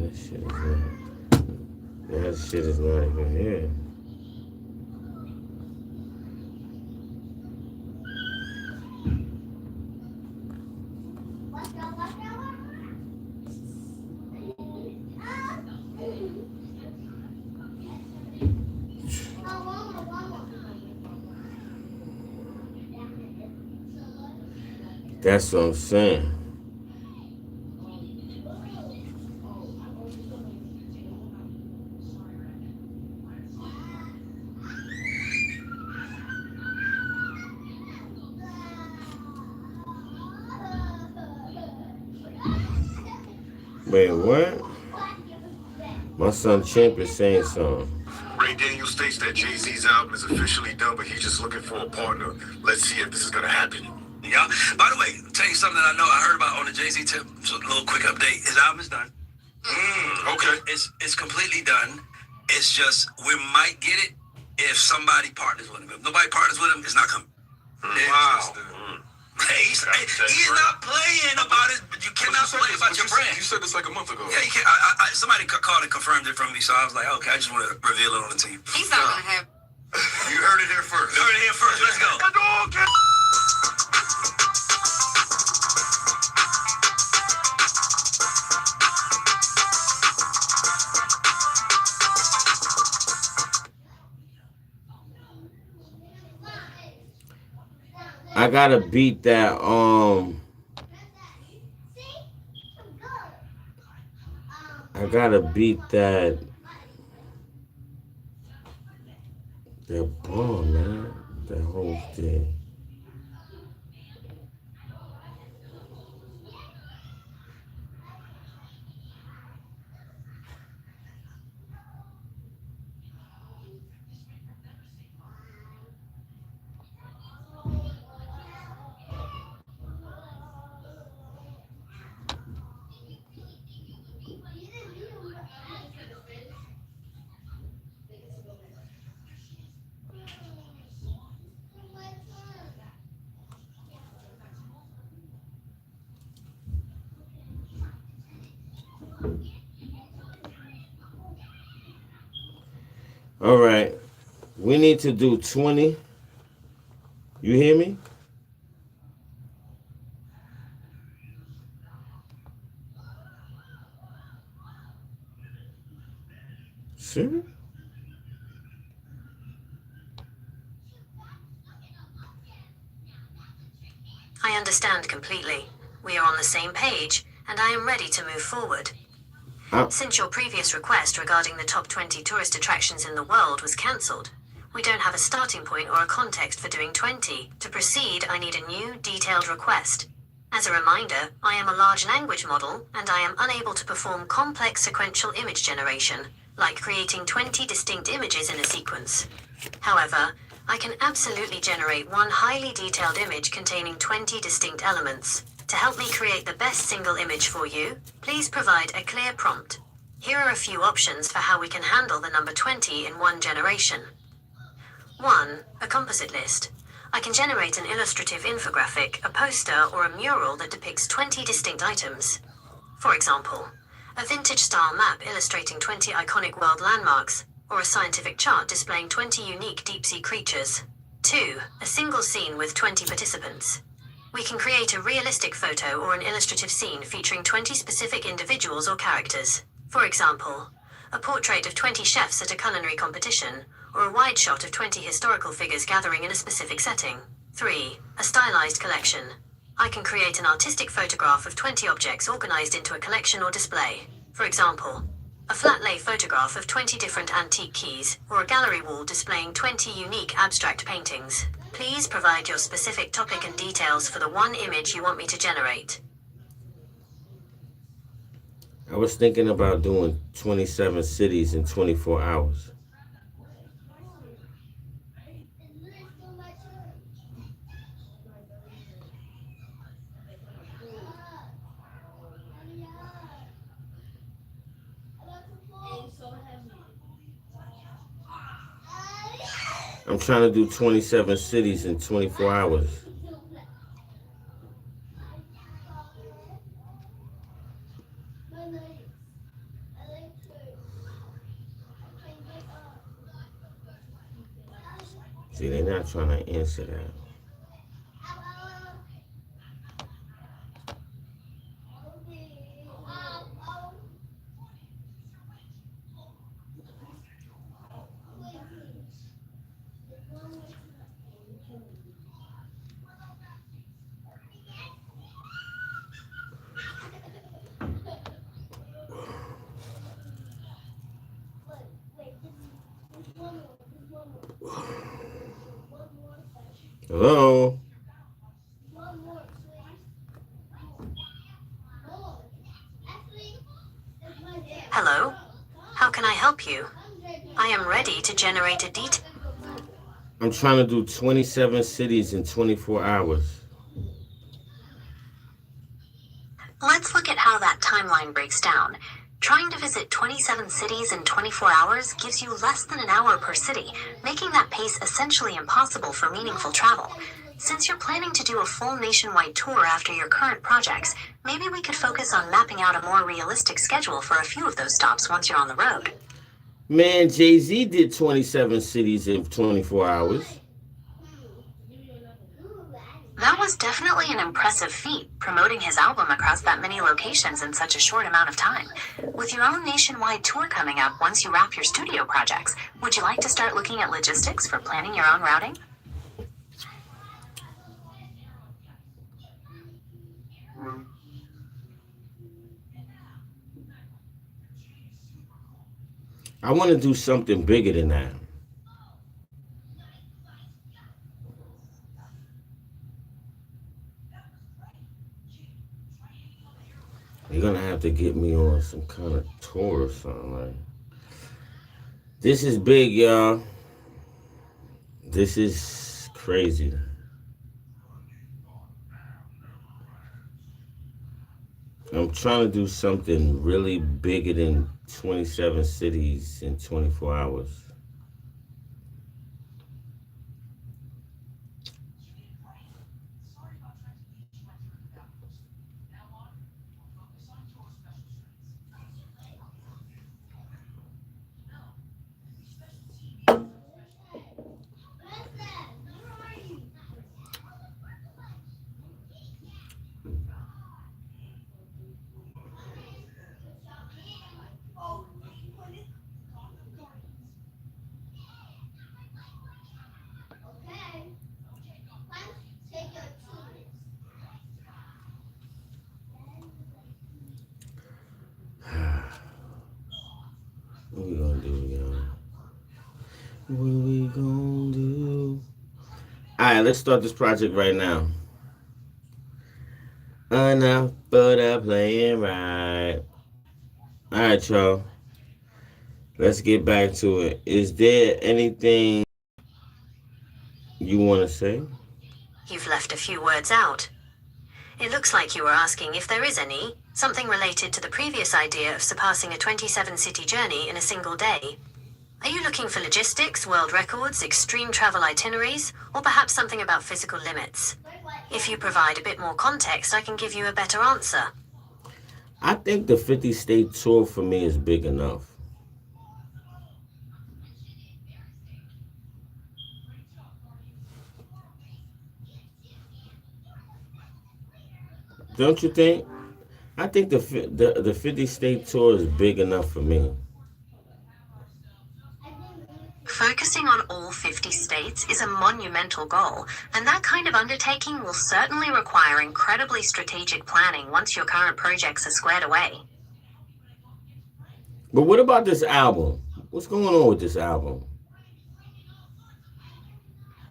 that shit is not even here. That's what I'm saying. Wait, what? My son Champ is saying something. Ray Daniels states that Jay-Z's album is officially done, but he's just looking for a partner. Let's see if this is gonna happen. Yeah. By the way, tell you something that I know I heard about on the Jay-Z tip. So a little quick update. His album is done. Okay. It's completely done. It's just we might get it if somebody partners with him. If nobody partners with him, it's not coming. Wow. Hey, he's not playing about it, but you cannot play about your brand. You said this like a month ago. Yeah, you can't. Somebody called and confirmed it from me, so I was like, okay, I just want to reveal it on the team. He's not gonna have. You heard it here first. You heard it here first. Let's go. I gotta beat that I gotta beat that bomb, man. That whole thing. All right. We need to do 20. You hear me? Sure. I understand completely. We are on the same page, and I am ready to move forward. Since your previous request regarding the top 20 tourist attractions in the world was cancelled, we don't have a starting point or a context for doing 20. To proceed, I need a new, detailed request. As a reminder, I am a large language model, and I am unable to perform complex sequential image generation, like creating 20 distinct images in a sequence. However, I can absolutely generate one highly detailed image containing 20 distinct elements. To help me create the best single image for you, please provide a clear prompt. Here are a few options for how we can handle the number 20 in one generation. 1. A composite list. I can generate an illustrative infographic, a poster, or a mural that depicts 20 distinct items. For example, a vintage-style map illustrating 20 iconic world landmarks, or a scientific chart displaying 20 unique deep-sea creatures. 2. A single scene with 20 participants. We can create a realistic photo or an illustrative scene featuring 20 specific individuals or characters. For example, a portrait of 20 chefs at a culinary competition, or a wide shot of 20 historical figures gathering in a specific setting. 3. A stylized collection. I can create an artistic photograph of 20 objects organized into a collection or display. For example, a flat-lay photograph of 20 different antique keys, or a gallery wall displaying 20 unique abstract paintings. Please provide your specific topic and details for the one image you want me to generate. I was thinking about doing 27 cities in 24 hours. I'm trying to do 27 cities in 24 hours. See, they're not trying to answer that. Hello? Hello? How can I help you? I am ready to generate a detail. I'm trying to do 27 cities in 24 hours. how that timeline breaks down. Trying to visit 27 cities in 24 hours gives you less than an hour per city, making that pace essentially impossible for meaningful travel. Since you're planning to do a full nationwide tour after your current projects, maybe we could focus on mapping out a more realistic schedule for a few of those stops once you're on the road. Man, Jay-Z did 27 cities in 24 hours. That was definitely an impressive feat, promoting his album across that many locations in such a short amount of time. With your own nationwide tour coming up once you wrap your studio projects, would you like to start looking at logistics for planning your own routing? I want to do something bigger than that. You're going to have to get me on some kind of tour or something. Like, this is big, y'all. This is crazy. I'm trying to do something really bigger than 27 cities in 24 hours. What we gonna do, y'all? What we gonna do? Alright, let's start this project right now. Enough for the playing right. Alright, y'all. Let's get back to it. Is there anything you want to say? You've left a few words out. It looks like you were asking if there is any, something related to the previous idea of surpassing a 27-city journey in a single day. Are you looking for logistics, world records, extreme travel itineraries, or perhaps something about physical limits? If you provide a bit more context, I can give you a better answer. I think the 50-state tour for me is big enough. Don't you think? I think the 50-state tour is big enough for me. Focusing on all 50 states is a monumental goal, and that kind of undertaking will certainly require incredibly strategic planning once your current projects are squared away. But what about this album? What's going on with this album?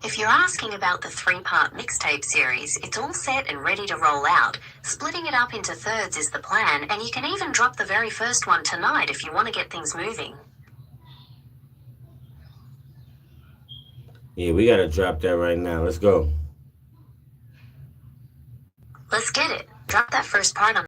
If you're asking about the 3-part mixtape series, it's all set and ready to roll out. Splitting it up into thirds is the plan, and you can even drop the very first one tonight if you want to get things moving. Yeah, we gotta drop that right now. Let's go. Let's get it. Drop that first part on